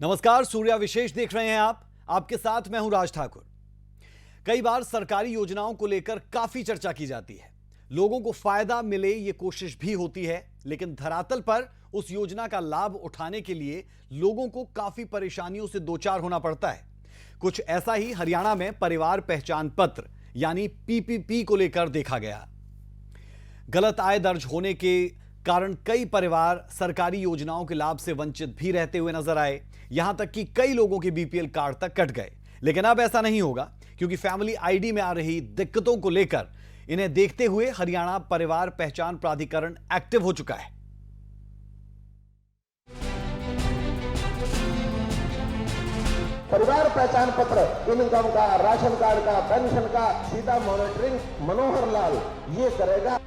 नमस्कार, सूर्या विशेष देख रहे हैं आप। आपके साथ मैं हूं राज ठाकुर। कई बार सरकारी योजनाओं को लेकर काफी चर्चा की जाती है। लोगों को फायदा मिले ये कोशिश भी होती है, लेकिन धरातल पर उस योजना का लाभ उठाने के लिए लोगों को काफी परेशानियों से दो चार होना पड़ता है। कुछ ऐसा ही हरियाणा में परिवार पहचान पत्र यानी पीपीपी को लेकर देखा गया। गलत आय दर्ज होने के कारण कई परिवार सरकारी योजनाओं के लाभ से वंचित भी रहते हुए नजर आए। यहां तक कि कई लोगों के बीपीएल कार्ड तक कट गए। लेकिन अब ऐसा नहीं होगा, क्योंकि फैमिली आईडी में आ रही दिक्कतों को लेकर इन्हें देखते हुए हरियाणा परिवार पहचान प्राधिकरण एक्टिव हो चुका है। परिवार पहचान पत्र, इनकम का, राशन कार्ड का, पेंशन का सीधा मॉनिटरिंग मनोहर लाल ये करेगा।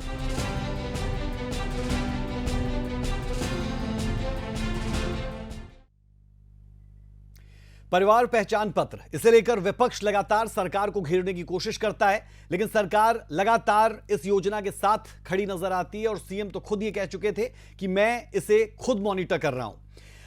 परिवार पहचान पत्र, इसे लेकर विपक्ष लगातार सरकार को घेरने की कोशिश करता है, लेकिन सरकार लगातार इस योजना के साथ खड़ी नजर आती है और सीएम तो खुद ये कह चुके थे कि मैं इसे खुद मॉनिटर कर रहा हूं।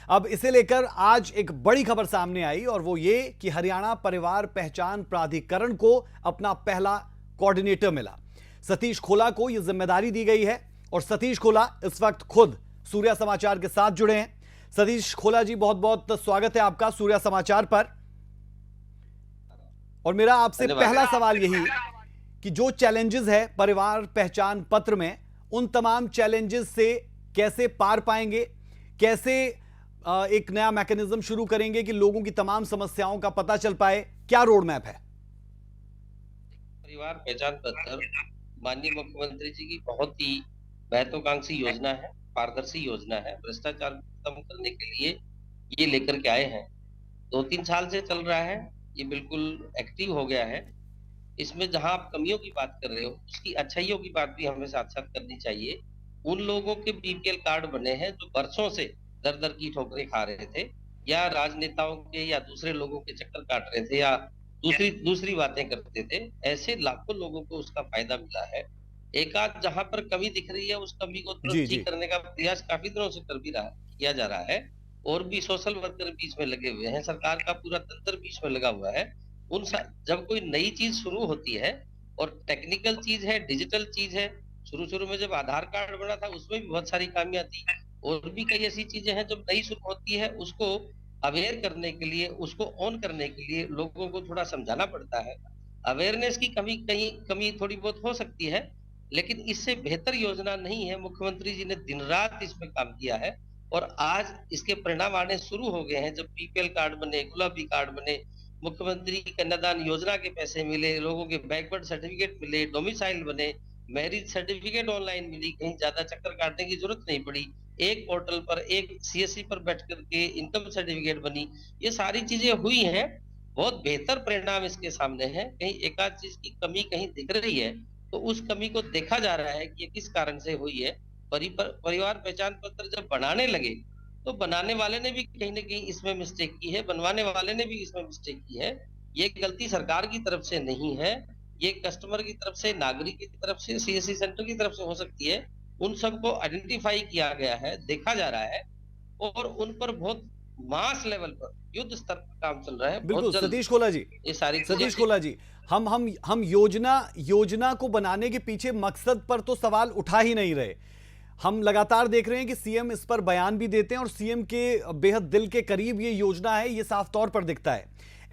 अब इसे लेकर आज एक बड़ी खबर सामने आई और वो ये कि हरियाणा परिवार पहचान प्राधिकरण को अपना पहला कोऑर्डिनेटर मिला। सतीश खोला को यह जिम्मेदारी दी गई है और सतीश खोला इस वक्त खुद सूर्या समाचार के साथ जुड़े हैं। सतीश खोला जी, बहुत बहुत स्वागत है आपका सूर्या समाचार पर। और मेरा आपसे पहला सवाल यही कि जो चैलेंजेस है परिवार पहचान पत्र में, उन तमाम चैलेंजेस से कैसे पार पाएंगे, कैसे एक नया मैकेनिज्म शुरू करेंगे कि लोगों की तमाम समस्याओं का पता चल पाए, क्या रोड मैप है? परिवार पहचान पत्र माननीय मुख्यमंत्री जी की बहुत ही महत्वाकांक्षी योजना है, पारदर्शी योजना है। भ्रष्टाचार कम करने के लिए ये लेकर के आए हैं। 2-3 साल से चल रहा है, ये बिल्कुल एक्टिव हो गया है। इसमें जहां आप कमियों की बात कर रहे हो, उसकी अच्छाइयों की बात भी हमें साथ साथ करनी चाहिए। उन लोगों के बीपीएल कार्ड बने हैं जो वर्षों से दर दर की ठोकरें खा रहे थे, या राजनेताओं के या दूसरे लोगों के चक्कर काट रहे थे, या दूसरी दूसरी बातें करते थे। ऐसे लाखों लोगों को उसका फायदा मिला है। एक आध जहां पर कमी दिख रही है, उस कमी को जी तुरंत जी। ठीक करने का प्रयास काफी दिनों से किया जा रहा है। और भी सोशल वर्कर बीच में लगे हुए हैं, सरकार का पूरा तंत्र बीच में लगा हुआ है। जब कोई नई चीज शुरू होती है और टेक्निकल चीज है, डिजिटल चीज है, शुरू-शुरू में जब आधार कार्ड बना था उसमें भी बहुत सारी खामियां थी, और भी कई ऐसी चीजें हैं जब नई शुरू होती है, उसको अवेयर करने के लिए, उसको ऑन करने के लिए लोगों को थोड़ा समझाना पड़ता है। अवेयरनेस की कमी थोड़ी बहुत हो सकती है, लेकिन इससे बेहतर योजना नहीं है। मुख्यमंत्री जी ने दिन रात इसमें काम किया है और आज इसके परिणाम आने शुरू हो गए हैं। जब बीपीएल कार्ड बने, गुलाबी कार्ड बने, मुख्यमंत्री कन्यादान योजना के पैसे मिले, लोगों के बैकवर्ड सर्टिफिकेट मिले, डोमिसाइल बने, मैरिज सर्टिफिकेट ऑनलाइन मिली, कहीं ज्यादा चक्कर काटने की जरूरत नहीं पड़ी। एक पोर्टल पर, एक सीएससी पर बैठ करके इनकम सर्टिफिकेट बनी। ये सारी चीजें हुई हैं, बहुत बेहतर परिणाम इसके सामने है। कहीं एक आध चीज की कमी कहीं दिख रही है, तो उस कमी को देखा जा रहा है कि ये किस कारण से हुई है। परिवार पहचान पत्र जब बनाने लगे, तो बनाने वाले ने भी कहीं न कहीं इसमें मिस्टेक की है, बनवाने वाले ने भी इसमें मिस्टेक की है। ये गलती सरकार की तरफ से नहीं है, ये कस्टमर की तरफ से, नागरिक की तरफ से, सीएससी सेंटर की तरफ से हो सकती है। उन सबको आइडेंटिफाई किया गया है, देखा जा रहा है, और उन पर बहुत मास लेवल पर, युद्ध स्तर पर काम चल रहा है। बहुत बिल्कुल जल्द सतीश खोला जी। ये सारी सतीश चीजें खोला जी, हम योजना को बनाने के पीछे मकसद पर तो सवाल उठा ही नहीं रहे। हम लगातार देख रहे हैं कि सीएम इस पर बयान भी देते हैं और सीएम के बेहद दिल के करीब ये योजना है, ये साफ तौर पर दिखता है।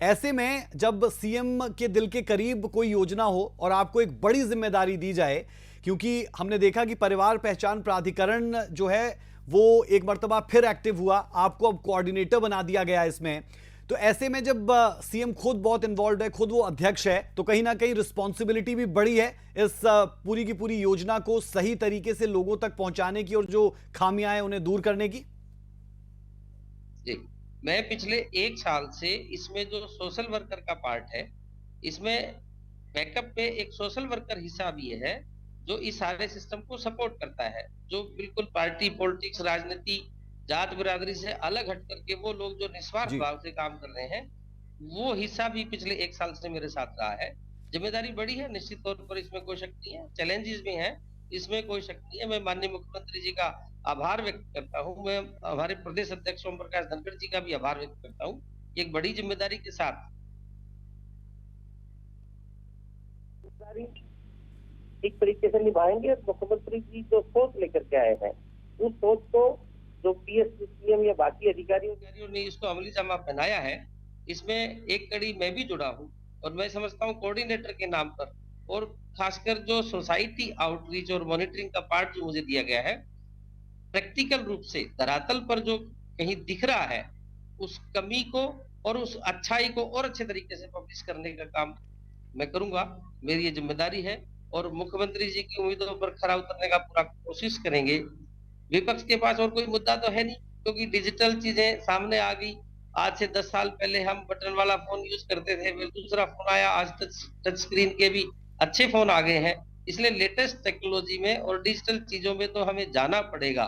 ऐसे में जब सीएम के दिल के करीब कोई योजना हो और आपको एक बड़ी जिम्मेदारी दी जाए, क्योंकि हमने देखा कि परिवार पहचान प्राधिकरण जो है वो एक मर्तबा फिर एक्टिव हुआ, आपको अब कोऑर्डिनेटर बना दिया गया इसमें। तो ऐसे में जब सीएम खुद बहुत इन्वॉल्व है, खुद वो अध्यक्ष है, तो कहीं ना कहीं रिस्पॉन्सिबिलिटी भी बड़ी है इस पूरी की पूरी योजना को सही तरीके से लोगों तक पहुंचाने की और जो खामियां हैं उन्हें दूर करने की। जी, मैं पिछले 1 साल से इसमें जो सोशल वर्कर का पार्ट है, इसमें बैकअप पे एक सोशल वर्कर हिस्सा भी है, जो इस सारे सिस्टम को सपोर्ट करता है। जो बिल्कुल पार्टी पॉलिटिक्स, राजनीति, जात बिरादरी से अलग हट करके वो लोग जो निस्वार्थ जी। भाव से काम कर रहे हैं, वो हिस्सा भी पिछले 1 साल से मेरे साथ रहा है। जिम्मेदारी बड़ी है, निश्चित तौर पर इसमें कोई शक नहीं है, चैलेंजेस भी हैं, इसमें कोई शक नहीं है। मैं माननीय मुख्यमंत्री जी का आभार व्यक्त करता हूँ। मैं हमारे प्रदेश अध्यक्ष ओम प्रकाश धनखड़ जी का भी आभार व्यक्त करता हूँ। एक बड़ी जिम्मेदारी के साथ जिम्मेदारी एक तरीके से निभाएंगे। और मुख्यमंत्री जी जो सोच लेकर के आए हैं, उस सोच को जो पीएस सीएम या बाकी अधिकारियों अधिकारियों ने इसको अमली जामा पहनाया है, इसमें एक कड़ी मैं भी जुड़ा हूँ और मैं समझता हूँ कोऑर्डिनेटर के नाम पर, और खासकर जो सोसाइटी आउटरीच और मॉनिटरिंग का पार्ट जो मुझे दिया गया है, प्रैक्टिकल रूप से धरातल पर जो कहीं दिख रहा है उस कमी को और उस अच्छाई को और अच्छे तरीके से पब्लिश करने का काम मैं करूंगा। मेरी ये जिम्मेदारी है और मुख्यमंत्री जी की उम्मीदों पर खरा उतरने का पूरा कोशिश करेंगे। विपक्ष के पास और कोई मुद्दा तो है नहीं, क्योंकि डिजिटल चीजें सामने आ गई। आज से 10 साल पहले हम बटन वाला फोन यूज करते थे, फिर दूसरा फोन आया, आज टच स्क्रीन के भी अच्छे फोन आ गए हैं। इसलिए लेटेस्ट टेक्नोलॉजी में और डिजिटल चीजों में तो हमें जाना पड़ेगा,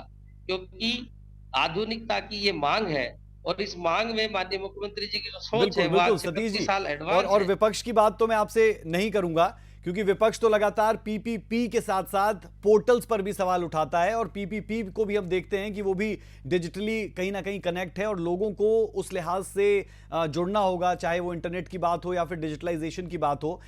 क्योंकि आधुनिकता की ये मांग है और इस मांग में माननीय मुख्यमंत्री जी की जो सोच बिल्कुल है वो बिल्कुल आज से सतीश 25 जी। साल एडवांस और है। विपक्ष की बात तो मैं आपसे नहीं करूंगा, क्योंकि विपक्ष तो लगातार पीपीपी के साथ साथ पोर्टल्स पर भी सवाल उठाता है, और पीपीपी को भी हम देखते हैं कि वो भी डिजिटली कहीं ना कहीं कनेक्ट है और लोगों को उस लिहाज से जुड़ना होगा, चाहे वो इंटरनेट की बात हो या फिर डिजिटलाइजेशन की बात हो।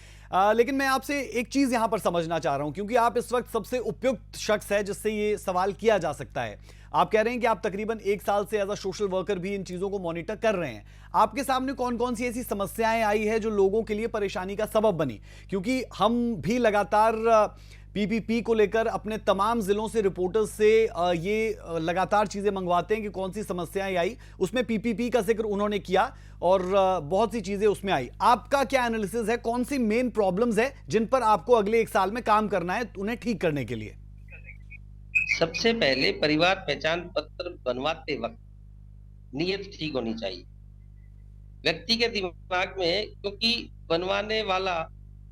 लेकिन मैं आपसे एक चीज यहां पर समझना चाह रहा हूं, क्योंकि आप इस वक्त सबसे उपयुक्त शख्स है जिससे ये सवाल किया जा सकता है। आप कह रहे हैं कि आप तकरीबन 1 साल से एज अ सोशल वर्कर भी इन चीजों को मॉनिटर कर रहे हैं। आपके सामने कौन कौन सी ऐसी समस्याएं आई है जो लोगों के लिए परेशानी का सबब बनी? क्योंकि हम भी लगातार पीपीपी को लेकर अपने तमाम जिलों से रिपोर्टर्स से ये लगातार चीजें मंगवाते हैं कि कौन सी समस्याएं आई। उसमें पीपीपी का जिक्र उन्होंने किया और बहुत सी चीजें उसमें आई। आपका क्या एनालिसिस है, कौन सी मेन प्रॉब्लम्स है जिन पर आपको अगले 1 साल में काम करना है उन्हें ठीक करने के लिए? सबसे पहले परिवार पहचान पत्र बनवाते वक्त नीयत ठीक होनी चाहिए व्यक्ति के दिमाग में, क्योंकि बनवाने वाला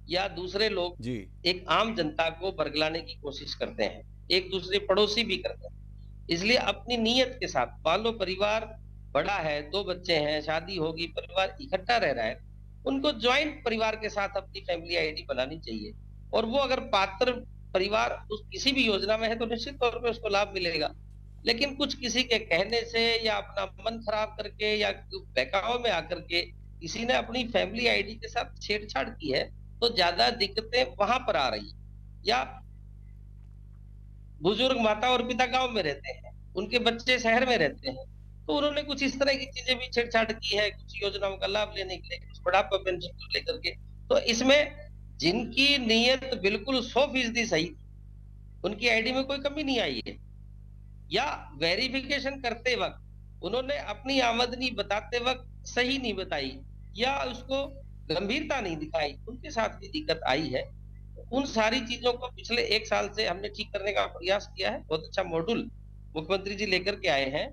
या दूसरे लोग जी। एक आम जनता को बरगलाने की कोशिश करते हैं, एक दूसरे पड़ोसी भी करते हैं। इसलिए अपनी नीयत के साथ, मान लो परिवार बड़ा है, 2 बच्चे हैं, शादी होगी, परिवार इकट्ठा रह रहा है, उनको ज्वाइंट परिवार के साथ अपनी फैमिली आईडी बनानी चाहिए। और वो अगर पात्र परिवार उस किसी भी योजना में है तो निश्चित तौर पे उसको लाभ मिलेगा। लेकिन कुछ किसी के कहने से या अपना मन खराब करके या बहकावे में आकर के किसी ने अपनी फैमिली आईडी के साथ छेड़छाड़ की है, तो ज्यादा दिक्कतें वहां पर आ रही हैं। या बुजुर्ग माता और पिता गांव में रहते हैं, उनके बच्चे शहर में रहते हैं, तो उन्होंने कुछ इस तरह की चीजें भी छेड़छाड़ की है, कुछ योजनाओं का लाभ लेने के लिए, कुछ बुढ़ापा पेंशन को लेकर के। तो इसमें जिनकी नीयत बिल्कुल 100% सही थी, उनकी आईडी में कोई कमी नहीं आई है, या वेरिफिकेशन करते वक्त उन्होंने अपनी आमदनी बताते वक्त सही नहीं बताई या उसको गंभीरता नहीं दिखाई, उनके साथ भी दिक्कत आई है। उन सारी चीजों को पिछले 1 साल से हमने ठीक करने का प्रयास किया है। बहुत अच्छा मॉड्यूल मुख्यमंत्री जी लेकर के आए हैं।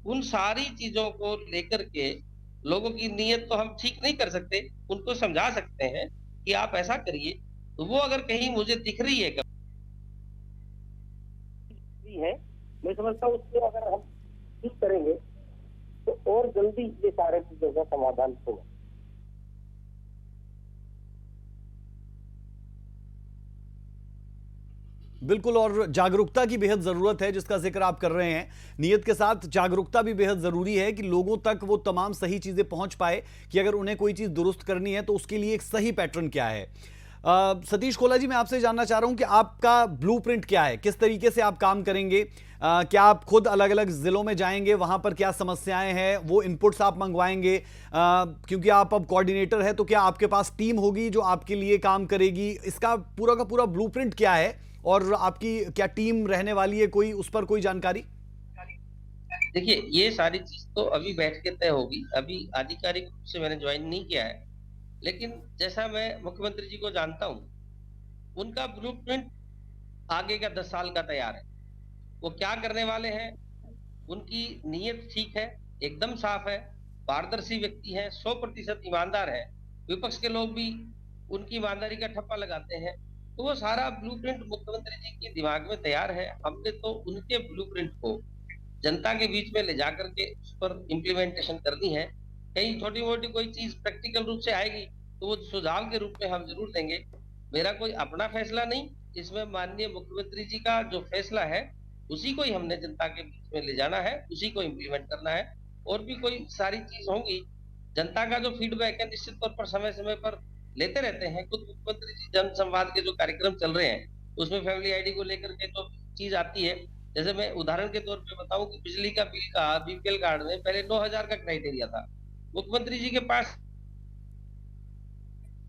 उन सारी चीजों को लेकर के लोगों की नीयत तो हम ठीक नहीं कर सकते, उनको समझा सकते हैं कि आप ऐसा करिए। तो वो अगर कहीं मुझे दिख रही है है, मैं समझता हूँ उसको अगर हम ठीक करेंगे तो और जल्दी ये सारे चीजों का समाधान होगा। बिल्कुल, और जागरूकता की बेहद जरूरत है जिसका जिक्र आप कर रहे हैं। नियत के साथ जागरूकता भी बेहद जरूरी है कि लोगों तक वो तमाम सही चीजें पहुंच पाए कि अगर उन्हें कोई चीज दुरुस्त करनी है तो उसके लिए एक सही पैटर्न क्या है। सतीश खोला जी, मैं आपसे जानना चाह रहा हूं कि आपका ब्लूप्रिंट क्या है, किस तरीके से आप काम करेंगे? क्या आप खुद अलग अलग जिलों में जाएंगे, वहां पर क्या समस्याएं हैं वो इनपुट्स आप मंगवाएंगे? क्योंकि आप अब कोऑर्डिनेटर है, तो क्या आपके पास टीम होगी जो आपके लिए काम करेगी? इसका पूरा का पूरा ब्लूप्रिंट क्या है और आपकी क्या टीम रहने वाली है, कोई उस पर कोई जानकारी? देखिए, ये सारी चीज तो अभी बैठ के तय होगी। अभी आधिकारिक रूप से मैंने ज्वाइन नहीं किया है, लेकिन जैसा मैं मुख्यमंत्री जी को जानता हूँ, उनका ब्लूप्रिंट आगे का 10 साल का तैयार है। वो क्या करने वाले हैं, उनकी नीयत ठीक है, एकदम साफ है, पारदर्शी व्यक्ति है, 100% ईमानदार है। विपक्ष के लोग भी उनकी ईमानदारी का ठप्पा लगाते हैं। तो वो सारा ब्लूप्रिंट मुख्यमंत्री जी के दिमाग में तैयार है। हमने तो उनके ब्लूप्रिंट को जनता के बीच में ले जाकर के उस पर इम्प्लीमेंटेशन करनी है। कहीं छोटी मोटी कोई चीज प्रैक्टिकल रूप से आएगी तो वो सुझाव के रूप में हम जरूर देंगे। मेरा कोई अपना फैसला नहीं, इसमें माननीय मुख्यमंत्री जी का जो फैसला है उसी को ही हमने जनता के बीच में ले जाना है, उसी को इम्प्लीमेंट करना है। और भी कोई सारी चीज होंगी, जनता का जो फीडबैक है निश्चित तौर पर समय समय पर लेते रहते हैं। खुद मुख्यमंत्री जी जन संवाद के जो कार्यक्रम चल रहे हैं उसमें फैमिली आईडी को लेकर के जो चीज आती है, जैसे मैं उदाहरण के तौर पे बताऊं कि बिजली का बिल का बीपीएल कार्ड में पहले 9,000 का क्राइटेरिया था, मुख्यमंत्री जी के पास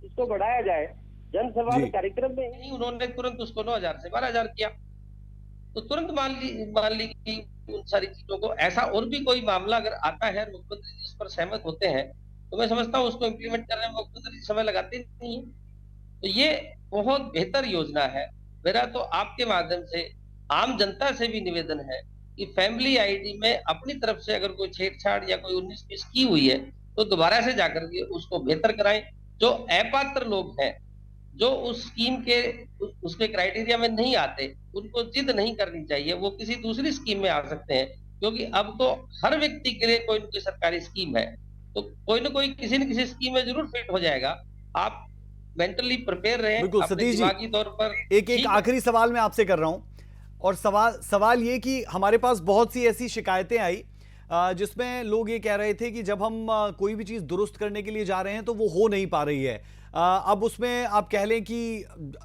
इसको बढ़ाया जाए। जन संवाद जी। कार्यक्रम में नहीं, उन्होंने तुरंत उसको 9,000 से 12,000 किया। तो तुरंत मान ली कि उन सारी चीजों को ऐसा और भी कोई मामला अगर आता है, मुख्यमंत्री जी इस पर सहमत होते हैं, तो मैं समझता हूँ उसको इम्प्लीमेंट करने में मुख्यमंत्री जी समय लगाते नहीं है। तो ये बहुत बेहतर योजना है। मेरा तो आपके माध्यम से आम जनता से भी निवेदन है कि फैमिली आईडी में अपनी तरफ से अगर कोई छेड़छाड़ या कोई 19-20 की हुई है तो दोबारा से जाकर के उसको बेहतर कराएं। जो अपात्र लोग हैं, जो उस स्कीम के उसके क्राइटेरिया में नहीं आते, उनको जिद नहीं करनी चाहिए, वो किसी दूसरी स्कीम में आ सकते हैं, क्योंकि अब तो हर व्यक्ति के लिए कोई न कोई सरकारी स्कीम है, तो कोई न कोई किसी न किसी स्कीम में जरूर फिट हो जाएगा। आप मेंटली प्रिपेयर रहें, बिल्कुल अपने सतीश जी, दिमागी तौर पर। एक आखिरी सवाल मैं आपसे कर रहा हूं, और सवाल ये कि हमारे पास बहुत सी ऐसी शिकायतें आई जिसमें लोग ये कह रहे थे कि जब हम कोई भी चीज दुरुस्त करने के लिए जा रहे हैं तो वो हो नहीं पा रही है। अब उसमें आप कह लें कि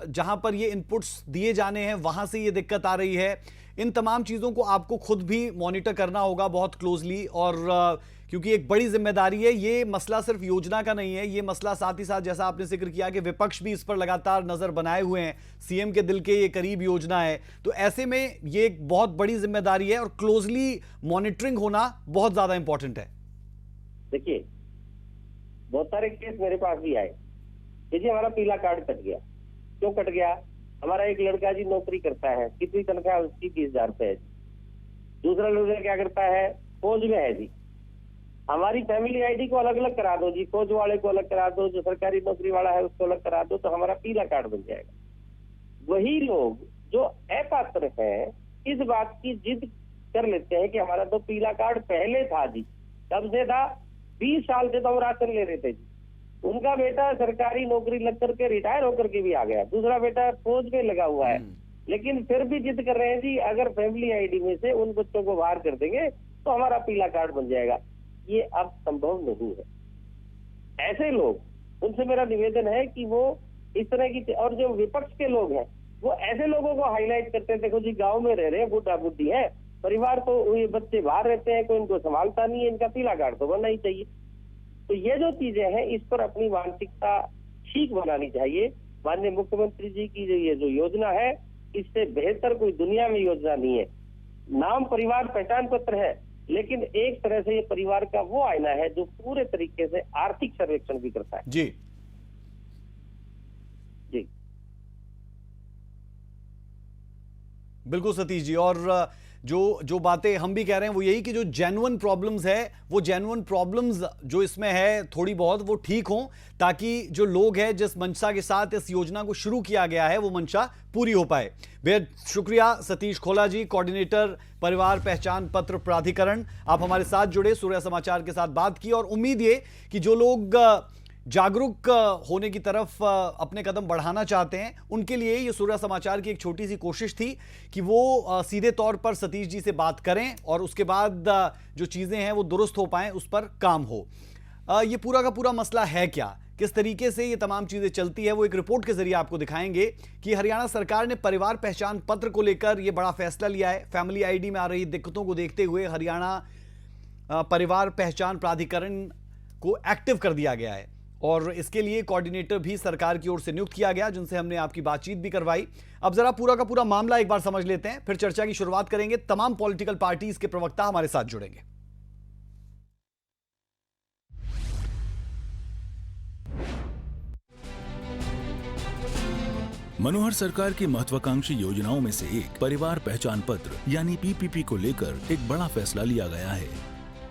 जहां पर ये इनपुट्स दिए जाने हैं वहां से ये दिक्कत आ रही है। इन तमाम चीजों को आपको खुद भी मॉनिटर करना होगा बहुत क्लोजली, और क्योंकि एक बड़ी जिम्मेदारी है। ये मसला सिर्फ योजना का नहीं है, ये मसला साथ ही साथ जैसा आपने जिक्र किया कि विपक्ष भी इस पर लगातार नजर बनाए हुए हैं, सीएम के दिल के ये करीब योजना है। तो ऐसे में ये एक बहुत बड़ी जिम्मेदारी है और क्लोजली मॉनिटरिंग होना बहुत ज्यादा इंपॉर्टेंट है। देखिए, बहुत सारे केस मेरे पास भी आए कि जी हमारा पीला कार्ड कट गया। क्यों कट गया? हमारा एक लड़का जी नौकरी करता है, कितनी तनख्वाह उसकी 20,000 रुपए है। दूसरा लड़का क्या करता है, फौज में है जी। हमारी फैमिली आईडी को अलग अलग करा दो जी, फौज वाले को अलग करा दो, जो सरकारी नौकरी वाला है उसको अलग करा दो, तो हमारा पीला कार्ड बन जाएगा। वही लोग जो अपात्र हैं इस बात की जिद कर लेते हैं कि हमारा तो पीला कार्ड पहले था जी। कब से था? 20 साल से तो हम राशन ले रहे थे जी। उनका बेटा सरकारी नौकरी लग करके रिटायर होकर के भी आ गया, दूसरा बेटा फौज में लगा हुआ है, लेकिन फिर भी जिद कर रहे हैं जी अगर फैमिली आईडी में से उन बच्चों को बाहर कर देंगे तो हमारा पीला कार्ड बन जाएगा। ये अब संभव नहीं है। ऐसे लोग, उनसे मेरा निवेदन है कि वो इस तरह की, और जो विपक्ष के लोग हैं वो ऐसे लोगों को हाईलाइट करते हैं, देखो जी गांव में रह रहे हैं, बुढ़ा बुढ़ी है, परिवार तो ये बच्चे बाहर रहते हैं, कोई इनको संभालता नहीं है, इनका पीला कार्ड तो बनना ही चाहिए। तो ये जो चीजें हैं इस पर अपनी मानसिकता ठीक बनानी चाहिए। माननीय मुख्यमंत्री जी की ये जो योजना है, इससे बेहतर कोई दुनिया में योजना नहीं है। नाम परिवार पहचान पत्र है, लेकिन एक तरह से ये परिवार का वो आईना है जो पूरे तरीके से आर्थिक सर्वेक्षण भी करता है। जी जी बिल्कुल सतीश जी, और जो बातें हम भी कह रहे हैं वो यही कि जो जेन्युइन प्रॉब्लम्स है, वो जेन्युइन प्रॉब्लम्स जो इसमें है थोड़ी बहुत वो ठीक हों, ताकि जो लोग हैं जिस मंशा के साथ इस योजना को शुरू किया गया है वो मंशा पूरी हो पाए। बेहद शुक्रिया सतीश खोला जी, कोऑर्डिनेटर परिवार पहचान पत्र प्राधिकरण, आप हमारे साथ जुड़े, सूर्य समाचार के साथ बात की। और उम्मीद ये कि जो लोग जागरूक होने की तरफ अपने कदम बढ़ाना चाहते हैं उनके लिए ये सूर्य समाचार की एक छोटी सी कोशिश थी कि वो सीधे तौर पर सतीश जी से बात करें और उसके बाद जो चीज़ें हैं वो दुरुस्त हो पाएं, उस पर काम हो। ये पूरा का पूरा मसला है क्या, किस तरीके से ये तमाम चीज़ें चलती है, वो एक रिपोर्ट के जरिए आपको दिखाएंगे कि हरियाणा सरकार ने परिवार पहचान पत्र को लेकर ये बड़ा फैसला लिया है। फैमिली आईडी में आ रही दिक्कतों को देखते हुए हरियाणा परिवार पहचान प्राधिकरण को एक्टिव कर दिया गया है और इसके लिए कोऑर्डिनेटर भी सरकार की ओर से नियुक्त किया गया, जिनसे हमने आपकी बातचीत भी करवाई। अब जरा पूरा का पूरा मामला एक बार समझ लेते हैं, फिर चर्चा की शुरुआत करेंगे। तमाम पॉलिटिकल पार्टीज के प्रवक्ता हमारे साथ जुड़ेंगे। मनोहर सरकार की महत्वाकांक्षी योजनाओं में से एक परिवार पहचान पत्र यानी पीपीपी को लेकर एक बड़ा फैसला लिया गया है।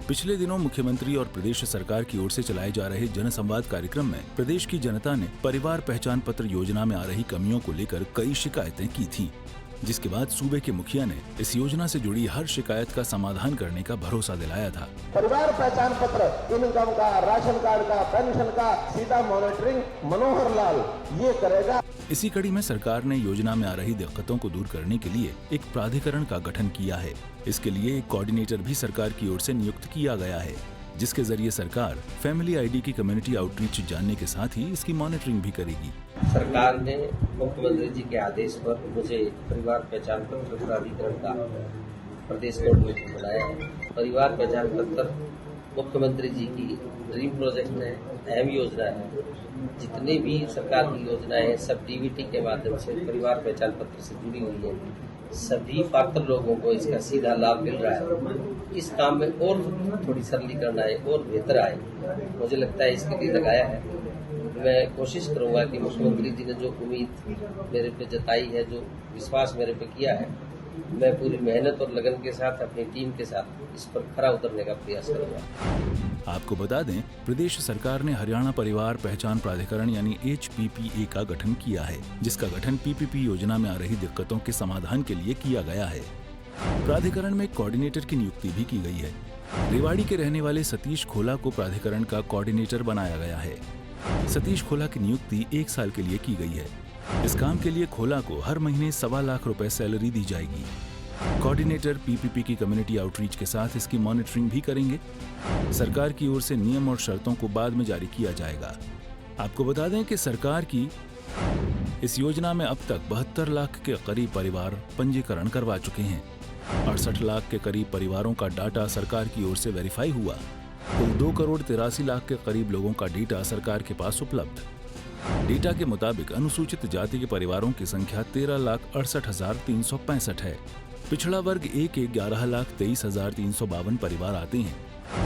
पिछले दिनों मुख्यमंत्री और प्रदेश सरकार की ओर से चलाए जा रहे जन संवाद कार्यक्रम में प्रदेश की जनता ने परिवार पहचान पत्र योजना में आ रही कमियों को लेकर कई शिकायतें की थीं, जिसके बाद सूबे के मुखिया ने इस योजना से जुड़ी हर शिकायत का समाधान करने का भरोसा दिलाया था। परिवार पहचान पत्र, इनकम का, राशन कार्ड का, पेंशन का सीधा मॉनिटरिंग मनोहर लाल ये करेगा। इसी कड़ी में सरकार ने योजना में आ रही दिक्कतों को दूर करने के लिए एक प्राधिकरण का गठन किया है। इसके लिए एक कोऑर्डिनेटर भी सरकार की ओर से नियुक्त किया गया है, जिसके जरिए सरकार फैमिली आईडी की कम्युनिटी आउटरीच जानने के साथ ही इसकी मॉनिटरिंग भी करेगी। सरकार ने मुख्यमंत्री जी के आदेश पर मुझे परिवार पहचान पत्र प्राधिकरण का प्रदेश कोऑर्डिनेटर बनाया है। परिवार पहचान पत्र मुख्यमंत्री जी की ड्रीम प्रोजेक्ट है, अहम योजना है। जितनी भी सरकार की योजनाएं हैं सब डीबीटी के माध्यम से परिवार पहचान पत्र से जुड़ी हुई है। सभी पात्र लोगों को इसका सीधा लाभ मिल रहा है। इस काम में और थोड़ी सरलीकरण आए और बेहतर आए, मुझे लगता है इसके लिए लगाया है। मैं कोशिश करूंगा कि मुख्यमंत्री जी ने जो उम्मीद मेरे पे जताई है, जो विश्वास मेरे पे किया है, मैं पूरी मेहनत और लगन के साथ अपनी टीम के साथ इस पर खरा उतरने का प्रयास करूंगा। आपको बता दें, प्रदेश सरकार ने हरियाणा परिवार पहचान प्राधिकरण यानी HPPA का गठन किया है, जिसका गठन PPP योजना में आ रही दिक्कतों के समाधान के लिए किया गया है। प्राधिकरण में कोऑर्डिनेटर की नियुक्ति भी की गई है। रेवाड़ी के रहने वाले सतीश खोला को प्राधिकरण का कोऑर्डिनेटर बनाया गया है। सतीश खोला की नियुक्ति 1 साल के लिए की गई है। इस काम के लिए खोला को हर महीने 1.25 लाख रुपए सैलरी दी जाएगी। कोऑर्डिनेटर PPP की कम्युनिटी आउटरीच के साथ इसकी मॉनिटरिंग भी करेंगे। सरकार की ओर से नियम और शर्तों को बाद में जारी किया जाएगा। आपको बता दें कि सरकार की इस योजना में अब तक 72 लाख के करीब परिवार पंजीकरण करवा चुके हैं। 68 लाख के करीब परिवारों का डाटा सरकार की ओर से वेरीफाई हुआ। कुल 2 करोड़ 83 लाख के करीब लोगों का डेटा सरकार के पास उपलब्ध। डेटा के मुताबिक अनुसूचित जाति के परिवारों की संख्या 13,68,365 है। पिछड़ा वर्ग A के 11,23,352 परिवार आते हैं,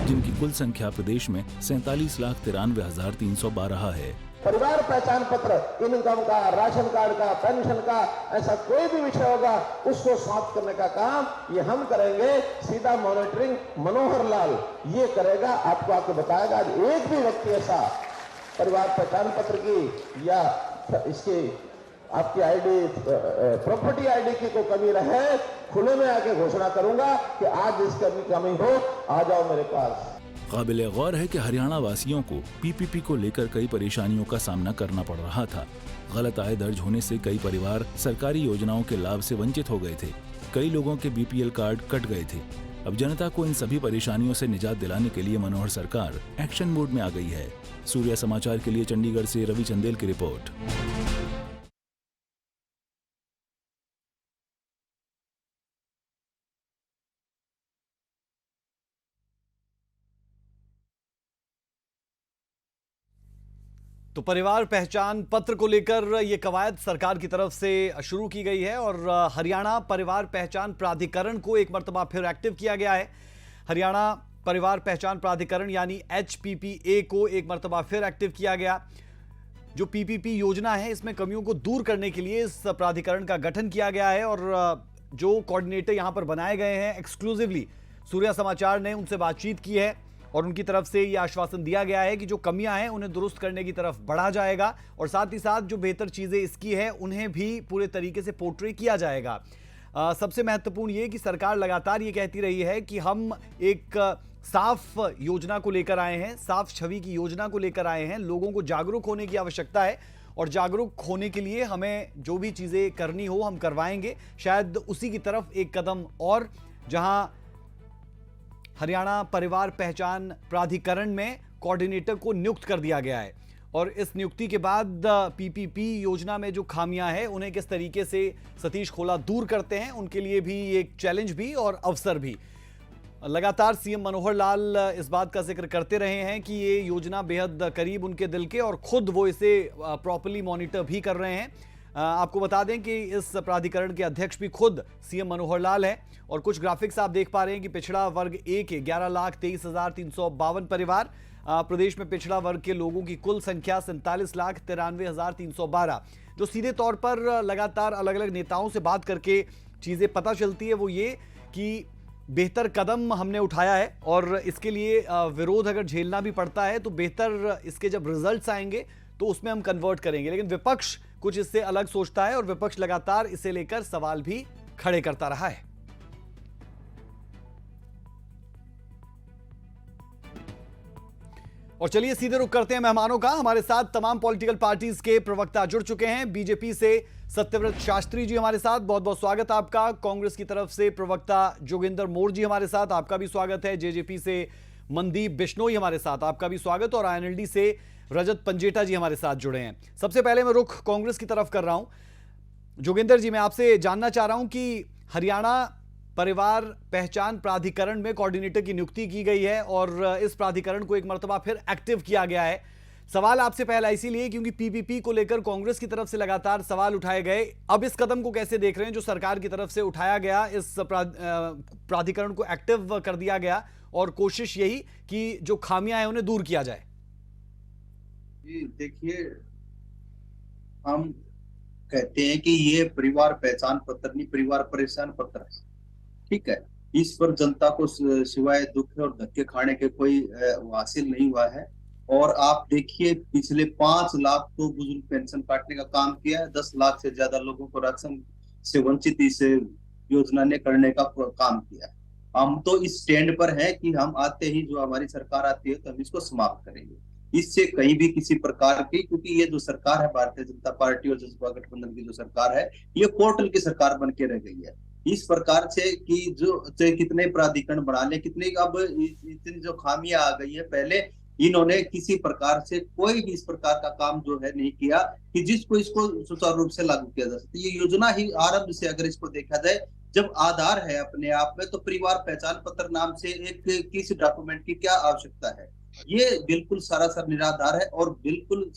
जिनकी कुल संख्या प्रदेश में 47,93,312 है। परिवार पहचान पत्र, इनकम का, राशन कार्ड का, पेंशन का, ऐसा कोई भी विषय होगा उसको समाप्त करने का काम ये हम करेंगे। सीधा मॉनिटरिंग मनोहर लाल ये करेगा, आपको आके बताएगा। आज एक भी व्यक्ति ऐसा परिवार पहचान पत्र की या इसकी आपकी आईडी, प्रॉपर्टी आईडी की कोई कमी रहे, खुले में आके घोषणा करूंगा कि आज इसकी कमी हो, आ जाओ मेरे पास। काबिल गौर है कि हरियाणा वासियों को PPP को लेकर कई परेशानियों का सामना करना पड़ रहा था। गलत आय दर्ज होने से कई परिवार सरकारी योजनाओं के लाभ से वंचित हो गए थे। कई लोगों के BPL कार्ड कट गए थे। अब जनता को इन सभी परेशानियों से निजात दिलाने के लिए मनोहर सरकार एक्शन मोड में आ गई है। सूर्या समाचार के लिए चंडीगढ़ से रवि चंदेल की रिपोर्ट। तो परिवार पहचान पत्र को लेकर यह कवायद सरकार की तरफ से शुरू की गई है और हरियाणा परिवार पहचान प्राधिकरण को एक मर्तबा फिर एक्टिव किया गया है। हरियाणा परिवार पहचान प्राधिकरण यानी HPPA को एक मर्तबा फिर एक्टिव किया गया। जो PPP योजना है इसमें कमियों को दूर करने के लिए इस प्राधिकरण का गठन किया गया है और जो कोऑर्डिनेटर यहां पर बनाए गए हैं एक्सक्लूसिवली सूर्या समाचार ने उनसे बातचीत की है और उनकी तरफ से यह आश्वासन दिया गया है कि जो कमियां हैं उन्हें दुरुस्त करने की तरफ बढ़ा जाएगा और साथ ही साथ जो बेहतर चीजें इसकी है उन्हें भी पूरे तरीके से पोर्ट्रे किया जाएगा। सबसे महत्वपूर्ण ये कि सरकार लगातार ये कहती रही है कि हम एक साफ योजना को लेकर आए हैं, साफ छवि की योजना को लेकर आए हैं। लोगों को जागरूक होने की आवश्यकता है और जागरूक होने के लिए हमें जो भी चीजें करनी हो हम करवाएंगे। शायद उसी की तरफ एक कदम और, जहां हरियाणा परिवार पहचान प्राधिकरण में कोऑर्डिनेटर को नियुक्त कर दिया गया है और इस नियुक्ति के बाद PPP योजना में जो खामियां हैं उन्हें किस तरीके से सतीश खोला दूर करते हैं, उनके लिए भी एक चैलेंज भी और अवसर भी। लगातार CM मनोहर लाल इस बात का जिक्र करते रहे हैं कि ये योजना बेहद करीब उनके दिल के और खुद वो इसे प्रॉपर्ली मॉनिटर भी कर रहे हैं। आपको बता दें कि इस प्राधिकरण के अध्यक्ष भी खुद CM मनोहर लाल है और कुछ ग्राफिक्स आप देख पा रहे हैं कि पिछड़ा वर्ग A के 11,23,352 परिवार, प्रदेश में पिछड़ा वर्ग के लोगों की कुल संख्या 47,93,312। जो सीधे तौर पर लगातार अलग अलग नेताओं से बात करके चीजें पता चलती है वो ये कि बेहतर कदम हमने उठाया है और इसके लिए विरोध अगर झेलना भी पड़ता है तो बेहतर इसके जब रिजल्ट्स आएंगे तो उसमें हम कन्वर्ट करेंगे। लेकिन विपक्ष कुछ इससे अलग सोचता है और विपक्ष लगातार इसे लेकर सवाल भी खड़े करता रहा है। और चलिए सीधे रुख करते हैं मेहमानों का। हमारे साथ तमाम पॉलिटिकल पार्टीज के प्रवक्ता जुड़ चुके हैं। बीजेपी से सत्यव्रत शास्त्री जी हमारे साथ, बहुत बहुत स्वागत आपका। कांग्रेस की तरफ से प्रवक्ता जोगिंदर मोर जी हमारे साथ, आपका भी स्वागत है। जेजेपी से मनदीप बिश्नोई हमारे साथ, आपका भी स्वागत। और आईएनएलडी से रजत पंजेटा जी हमारे साथ जुड़े हैं। सबसे पहले मैं रुख कांग्रेस की तरफ कर रहा हूं। जोगिंदर जी, मैं आपसे जानना चाह रहा हूं कि हरियाणा परिवार पहचान प्राधिकरण में कोऑर्डिनेटर की नियुक्ति की गई है और इस प्राधिकरण को एक मर्तबा फिर एक्टिव किया गया है। सवाल आपसे पहला इसीलिए क्योंकि पीपीपी को लेकर कांग्रेस की तरफ से लगातार सवाल उठाए गए। अब इस कदम को कैसे देख रहे हैं जो सरकार की तरफ से उठाया गया, इस प्राधिकरण को एक्टिव कर दिया गया और कोशिश यही कि जो खामियां हैं उन्हें दूर किया जाए? जी देखिए, हम कहते हैं कि ये परिवार पहचान पत्र नहीं, परिवार परेशान पत्र है। ठीक है, इस पर जनता को सिवाय दुख और धक्के खाने के कोई हासिल नहीं हुआ है। और आप देखिए, पिछले 5 लाख तो बुजुर्ग पेंशन काटने का काम किया है, 10 लाख से ज्यादा लोगों को राशन से वंचित इस योजना ने करने का काम किया है। हम तो इस स्टैंड पर हैं कि हम आते ही, जो हमारी सरकार आती है तो हम इसको समाप्त करेंगे। इससे कहीं भी किसी प्रकार की, क्योंकि ये जो सरकार है भारतीय जनता पार्टी और जसपा गठबंधन की जो सरकार है, ये पोर्टल की सरकार बन के रह गई है। इस प्रकार से कि जो चाहे कितने प्राधिकरण बना ले, कितने अब इतनी जो खामियां आ गई है, पहले इन्होंने किसी प्रकार से कोई भी इस प्रकार का काम जो है नहीं किया कि जिसको इसको सुचारू रूप से लागू किया जा सकता। ये योजना ही आरंभ से अगर इसको देखा जाए, जब आधार है अपने आप में, तो परिवार पहचान पत्र नाम से एक किस डॉक्यूमेंट की क्या आवश्यकता है? ये बिल्कुल सरासर निराधार है और बिल्कुल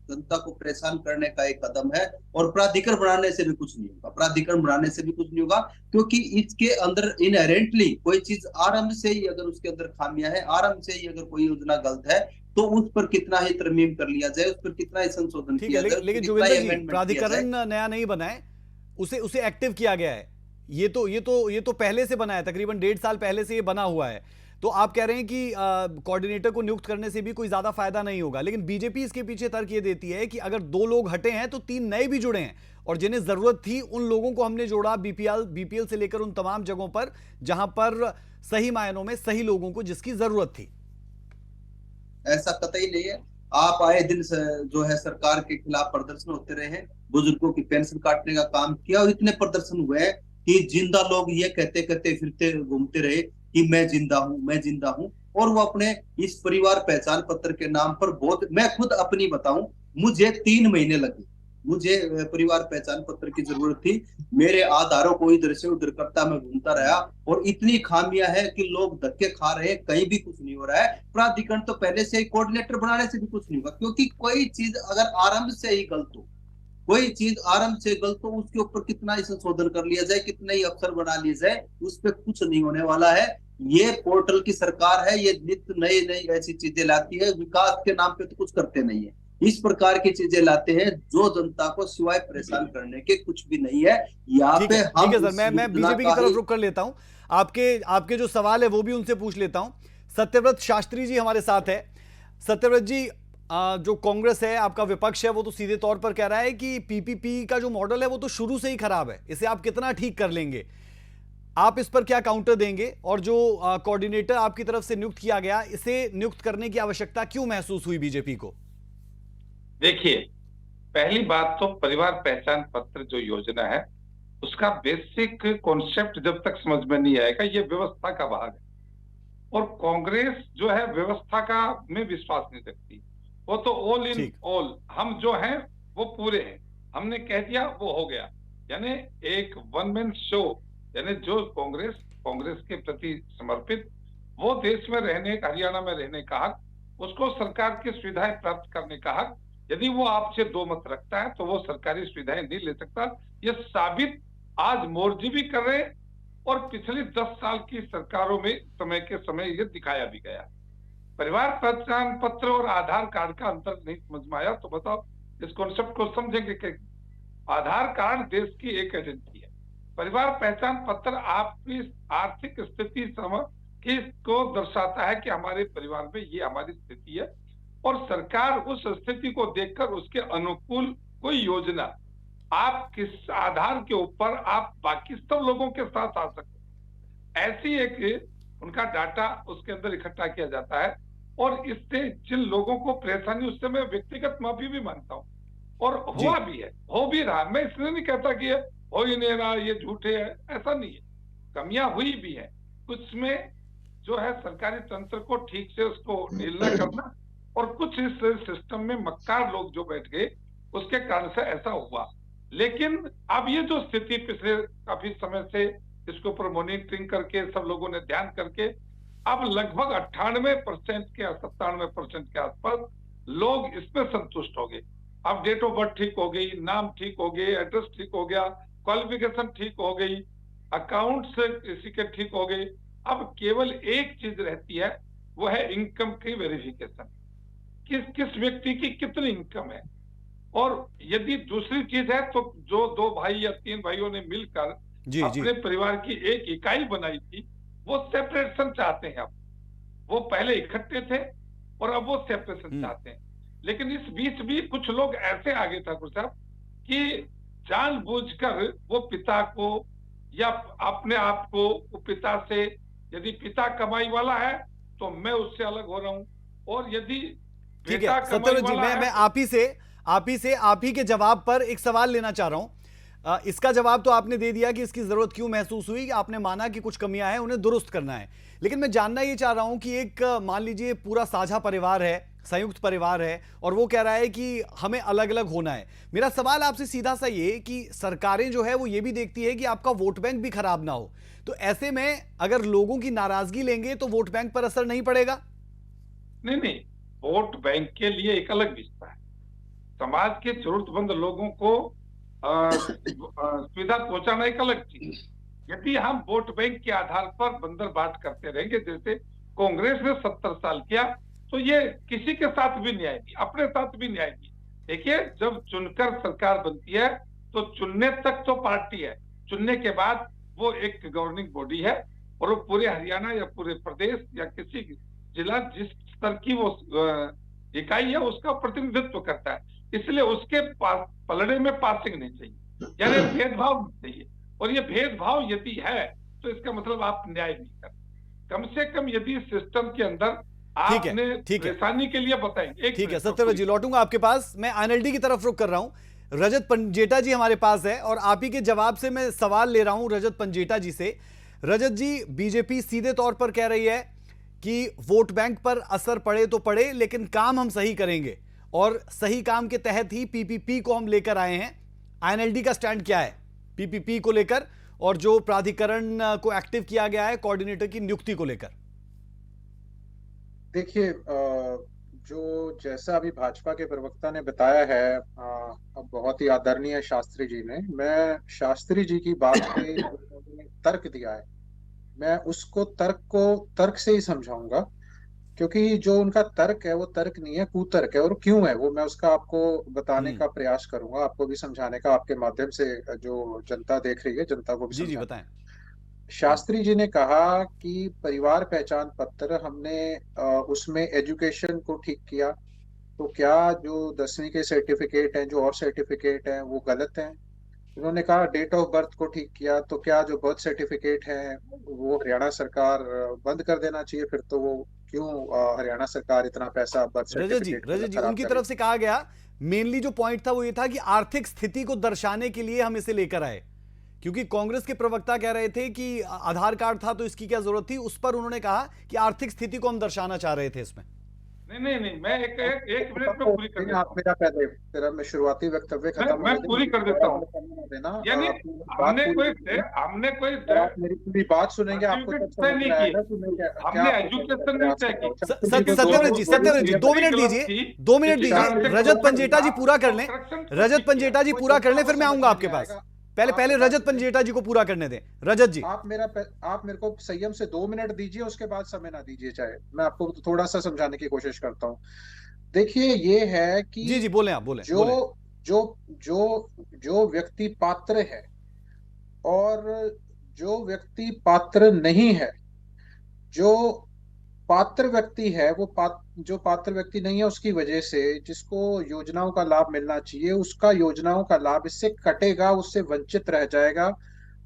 जनता को परेशान करने का एक कदम है। और प्राधिकरण बनाने से भी कुछ नहीं होगा, प्राधिकरण बनाने से भी कुछ नहीं होगा, क्योंकि इसके अंदर इनहेरेंटली कोई चीज आरंभ से ही अगर उसके अंदर खामियां है, आरंभ से ही अगर कोई योजना गलत है, तो उस पर कितना ही तरमीम कर लिया जाए, उस पर कितना ही संशोधन किया जाए। लेकिन जोगिंदर जी, प्राधिकरण नया नहीं बना है, उसे एक्टिव किया गया है। ये तो पहले से बना है, तकरीबन 1.5 साल पहले से ये बना हुआ है। तो आप कह रहे हैं कि कोऑर्डिनेटर को नियुक्त करने से भी कोई ज्यादा फायदा नहीं होगा, लेकिन बीजेपी इसके पीछे तर्क ये देती है कि अगर 2 लोग हटे हैं तो 3 नए भी जुड़े हैं और जिन्हें जरूरत थी उन लोगों को हमने जोड़ा, बीपीएल से लेकर उन तमाम जगहों पर जहां पर सही मायनों में सही लोगों को जिसकी जरूरत थी। ऐसा कतई नहीं है। आप आए दिन जो है सरकार के खिलाफ प्रदर्शन होते रहे हैं, बुजुर्गों की पेंशन काटने का काम किया और इतने प्रदर्शन हुए हैं कि जिंदा लोग ये कहते कहते फिरते घूमते रहे कि मैं जिंदा हूं, मैं जिंदा हूं। और वो अपने इस परिवार पहचान पत्र के नाम पर बहुत, मैं खुद अपनी बताऊं, मुझे 3 महीने लगे, मुझे परिवार पहचान पत्र की जरूरत थी। मेरे आधारों को इधर से उधर करता मैं घूमता रहा और इतनी खामियां है कि लोग धक्के खा रहे हैं, कहीं भी कुछ नहीं हो रहा है। प्राधिकरण तो पहले से ही, कोऑर्डिनेटर बनाने से भी कुछ नहीं होगा, क्योंकि कोई चीज अगर आरंभ से ही गलत हो, कोई चीज आरंभ से गलत हो, उसके ऊपर कितना ही संशोधन कर लिया जाए, कितने ही अफसर बना लिए जाए, उस पर कुछ नहीं होने वाला है। ये पोर्टल की सरकार है, ये नित्य नई नई ऐसी चीजें लाती है, विकास के नाम पे तो कुछ करते नहीं है। इस प्रकार की चीजें लाते हैं जो जनता को सिवाय परेशान करने के कुछ भी नहीं है। यहाँ पे हम, ठीक है सर, मैं बीजेपी की तरफ रुक कर लेता हूं। आपके जो सवाल है वो भी उनसे पूछ लेता हूं। सत्यव्रत शास्त्री जी हमारे साथ है। सत्यव्रत जी, जो कांग्रेस है, आपका विपक्ष है, वो तो सीधे तौर पर कह रहा है कि पीपीपी का जो मॉडल है वो तो शुरू से ही खराब है, इसे आप कितना ठीक कर लेंगे? आप इस पर क्या काउंटर देंगे? और जो कोऑर्डिनेटर आपकी तरफ से नियुक्त किया गया, इसे नियुक्त करने की आवश्यकता क्यों महसूस हुई बीजेपी को? देखिए, पहली बात तो परिवार पहचान पत्र जो योजना है उसका बेसिक कॉन्सेप्ट जब तक समझ में नहीं आएगा, ये व्यवस्था का भाग है। और कांग्रेस जो है व्यवस्था का में विश्वास नहीं रखती, वो तो ऑल इन ऑल, हम जो हैं वो पूरे हैं, हमने कह दिया वो हो गया। यानी एक वन मैन शो, यानी जो कांग्रेस के प्रति समर्पित, वो देश में रहने, हरियाणा में रहने का हक, उसको सरकार की सुविधाएं प्राप्त करने का हक, यदि वो आपसे 2 मत रखता है तो वो सरकारी सुविधाएं नहीं ले सकता। ये साबित आज मोदी भी कर रहे और पिछले 10 साल की सरकारों में समय के समय ये दिखाया भी गया। परिवार पहचान पत्र और आधार कार्ड का अंतर नहीं समझ में आया तो बताओ, इस कॉन्सेप्ट को समझेंगे कि आधार कार्ड देश की एक एजेंसी है, परिवार पहचान पत्र आपकी आर्थिक स्थिति को दर्शाता है कि हमारे परिवार में ये हमारी स्थिति है और सरकार उस स्थिति को देखकर उसके अनुकूल कोई योजना, आप किस आधार के ऊपर आप बाकी सब लोगों के साथ आ सकते, ऐसी एक उनका डाटा उसके अंदर इकट्ठा किया जाता है। और इससे जिन लोगों को परेशानी, उससे मैं व्यक्तिगत माफी भी मांगता हूँ। और हुआ भी है, हो भी रहा। मैं इसलिए नहीं कहता कि ये हो ही नहीं रहा, ये झूठे है, ऐसा नहीं है। कमियां हुई भी है कुछ में, जो है सरकारी तंत्र को ठीक से उसको डील न करना, और कुछ इस सिस्टम में मक्कार लोग जो बैठ गए, उसके कारण से ऐसा हुआ। लेकिन अब ये जो स्थिति पिछले काफी समय से इसके ऊपर मॉनिटरिंग करके सब लोगों ने ध्यान करके, अब लगभग 98% के 97% के आसपास लोग इसमें संतुष्ट हो गए। अब डेट ऑफ बर्थ ठीक हो गई, नाम ठीक हो गए, एड्रेस ठीक हो गया, क्वालिफिकेशन ठीक हो गई, अकाउंट से किसी के ठीक हो गए। अब केवल एक चीज रहती है, वो है इनकम की वेरिफिकेशन, किस व्यक्ति की कितनी इनकम है। और यदि दूसरी चीज है तो जो 2 भाई या 3 भाइयों ने मिलकर अपने परिवार की एक इकाई बनाई थी, वो सेपरेशन चाहते हैं। अब वो पहले इकट्ठे थे और अब वो सेपरेशन चाहते हैं। लेकिन इस बीच भी कुछ लोग ऐसे आगे ठाकुर साहब कि जानबूझकर वो पिता को या अपने आप को, वो पिता से, यदि पिता कमाई वाला है तो मैं उससे अलग हो रहा हूं, और यदि ठीक है सत्यव्रत जी, मैं आप ही के जवाब पर एक सवाल लेना चाह रहा हूं। इसका जवाब तो आपने दे दिया कि इसकी जरूरत क्यों महसूस हुई, कि आपने माना कि कुछ कमियां हैं, उन्हें दुरुस्त करना है। लेकिन मैं जानना ये चाह रहा हूं कि एक मान लीजिए पूरा साझा परिवार है, संयुक्त परिवार है, और वो कह रहा है कि हमें अलग अलग होना है। मेरा सवाल आपसे सीधा सा ये कि सरकारें जो है वो ये भी देखती है कि आपका वोट बैंक भी खराब ना हो, तो ऐसे में अगर लोगों की नाराजगी लेंगे तो वोट बैंक पर असर नहीं पड़ेगा? नहीं, वोट बैंक के लिए एक अलग विषय है। समाज के जरूरतमंद लोगों को सुविधा पहुंचाना एक अलग चीज। यदि हम वोट बैंक के आधार पर बंदर बाट करते रहेंगे, जैसे कांग्रेस ने 70 साल किया, तो ये किसी के साथ भी नहीं आएगी, अपने साथ भी नहीं आएगी। देखिए, जब चुनकर सरकार बनती है तो चुनने तक तो पार्टी है, चुनने के बाद वो एक गवर्निंग बॉडी है, और वो पूरे हरियाणा या पूरे प्रदेश या किसी जिला, जिस स्तर की वो इकाई है, उसका प्रतिनिधित्व करता है। इसलिए उसके पास पलड़े में पासिंग नहीं चाहिए, यानी भेदभाव नहीं चाहिए। और ये भेदभाव यदि है तो इसका मतलब आप न्याय नहीं कर, कम से कम यदि सिस्टम के अंदर आपने परेशानी के लिए बताएंगे। ठीक है सत्यव्रत जी, लौटूंगा आपके पास। मैं आईएनएलडी की तरफ रुख कर रहा हूं। रजत पंजेटा जी हमारे पास है, और आप ही के जवाब से मैं सवाल ले रहा हूं रजत पंजेटा जी से। रजत जी, बीजेपी सीधे तौर पर कह रही है कि वोट बैंक पर असर पड़े तो पड़े, लेकिन काम हम सही करेंगे, और सही काम के तहत ही पीपीपी को हम लेकर आए हैं। आईएनएलडी का स्टैंड क्या है पीपीपी को लेकर, और जो प्राधिकरण को एक्टिव किया गया है कोऑर्डिनेटर की नियुक्ति को लेकर? देखिए, जो जैसा अभी भाजपा के प्रवक्ता ने बताया है, अब बहुत ही आदरणीय शास्त्री जी ने, मैं शास्त्री जी की बात पे तर्क दिया है, मैं उसको तर्क से ही समझाऊंगा, क्योंकि जो उनका तर्क है वो तर्क नहीं है, कुतर्क है। और क्यों है वो मैं उसका आपको बताने का प्रयास करूंगा, आपको भी समझाने का, आपके माध्यम से जो जनता देख रही है, जनता को भी जी बताएं। शास्त्री जी ने कहा कि परिवार पहचान पत्र हमने उसमें एजुकेशन को ठीक किया, तो क्या जो 10वीं के सर्टिफिकेट हैं, जो और सर्टिफिकेट हैं, वो गलत हैं? उन्होंने कहा डेट ऑफ बर्थ को ठीक किया, तो क्या जो बर्थ सर्टिफिकेट है वो हरियाणा सरकार बंद कर देना चाहिए? फिर तो वो क्यों हरियाणा सरकार इतना पैसा बर्थ सर्टिफिकेट? रजत जी, उनकी तरफ से कहा गया, मेनली जो पॉइंट था वो ये था कि आर्थिक स्थिति को दर्शाने के लिए हम इसे लेकर आए, क्योंकि कांग्रेस के प्रवक्ता कह रहे थे कि आधार कार्ड था तो इसकी क्या जरूरत थी। उस पर उन्होंने कहा कि आर्थिक स्थिति को हम दर्शाना चाह रहे थे इसमें। नहीं, मैं एक मिनट में पूरी कर देता हूं। आप मेरा पहले मैं शुरुआती वक्तव्य खत्म, मैं पूरी कर देता हूं। यानी हमने कोई मेरी पूरी बात सुनेंगे, आपको हमने एजुकेशन नहीं तय की। सत्यव्रत जी 2 मिनट दीजिए, 2 मिनट दीजिए। रजत पंजेटा जी पूरा कर लें, रजत पंजेटा जी पूरा कर लें, फिर मैं आऊंगा आपके पास। पहले रजत पंजेटा जी को पूरा करने दें। रजत जी, आप मेरे को संयम से 2 मिनट दीजिए, उसके बाद समय ना दीजिए, चाहे मैं आपको थोड़ा सा समझाने की कोशिश करता हूँ। देखिए, ये है कि जी बोलें, आप बोलें। जो व्यक्ति पात्र है और जो व्यक्ति पात्र नहीं है, जो पात्र व्यक्ति है वो जो पात्र व्यक्ति नहीं है, उसकी वजह से जिसको योजनाओं का लाभ मिलना चाहिए, उसका योजनाओं का लाभ इससे कटेगा, उससे वंचित रह जाएगा।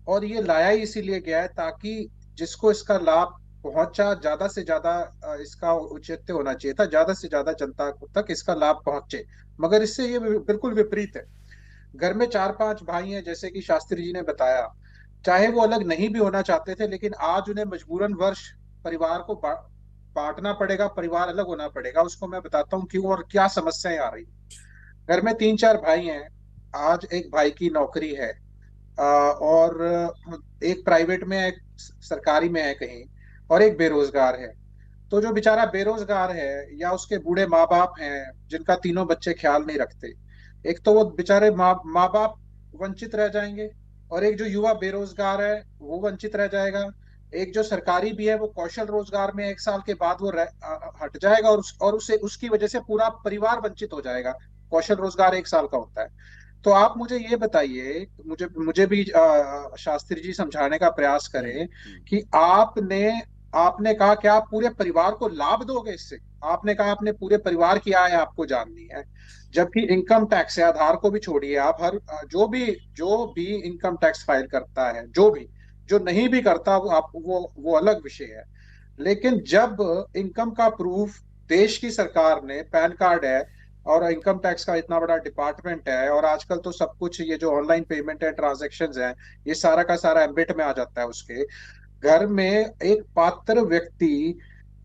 और ये लाया इसीलिए गया है ताकि जिसको इसका लाभ पहुंचा, ज्यादा से ज्यादा इसका औचित्य होना चाहिए था, ज्यादा से ज्यादा जनता तक इसका लाभ पहुंचे, मगर इससे ये बिल्कुल विपरीत है। घर में 4-5 भाई हैं, जैसे कि शास्त्री जी ने बताया, चाहे वो अलग नहीं भी होना चाहते थे, लेकिन आज उन्हें मजबूरन वर्ष परिवार को बांटना पड़ेगा, परिवार अलग होना पड़ेगा। उसको मैं बताता हूँ क्यों और क्या समस्याएं आ रही। घर में 3-4 भाई हैं, आज एक भाई की नौकरी है और एक प्राइवेट में है, एक सरकारी में है कहीं, और एक बेरोजगार है। तो जो बेचारा बेरोजगार है या उसके बूढ़े माँ बाप हैं जिनका तीनों बच्चे ख्याल नहीं रखते, एक तो वो बेचारे माँ बाप वंचित रह जाएंगे, और एक जो युवा बेरोजगार है वो वंचित रह जाएगा। एक जो सरकारी भी है वो कौशल रोजगार में 1 साल के बाद वो हट जाएगा, और उसे उसकी वजह से पूरा परिवार वंचित हो जाएगा। कौशल रोजगार 1 साल का होता है। तो आप मुझे ये बताइए, मुझे मुझे भी शास्त्री जी समझाने का प्रयास करें कि आपने कहा कि आप पूरे परिवार को लाभ दोगे इससे। आपने कहा आपने पूरे परिवार की आय आपको जाननी है, जबकि इनकम टैक्स है, आधार को भी छोड़िए आप, हर जो भी इनकम टैक्स फाइल करता है, जो नहीं भी करता वो अलग विषय है। लेकिन जब इनकम का प्रूफ देश की सरकार ने, पैन कार्ड है और इनकम टैक्स का इतना बड़ा डिपार्टमेंट है, और आजकल तो सब कुछ ये जो ऑनलाइन पेमेंट है, ट्रांजैक्शंस है, ये सारा का सारा एम्बिट में आ जाता है। उसके घर में एक पात्र व्यक्ति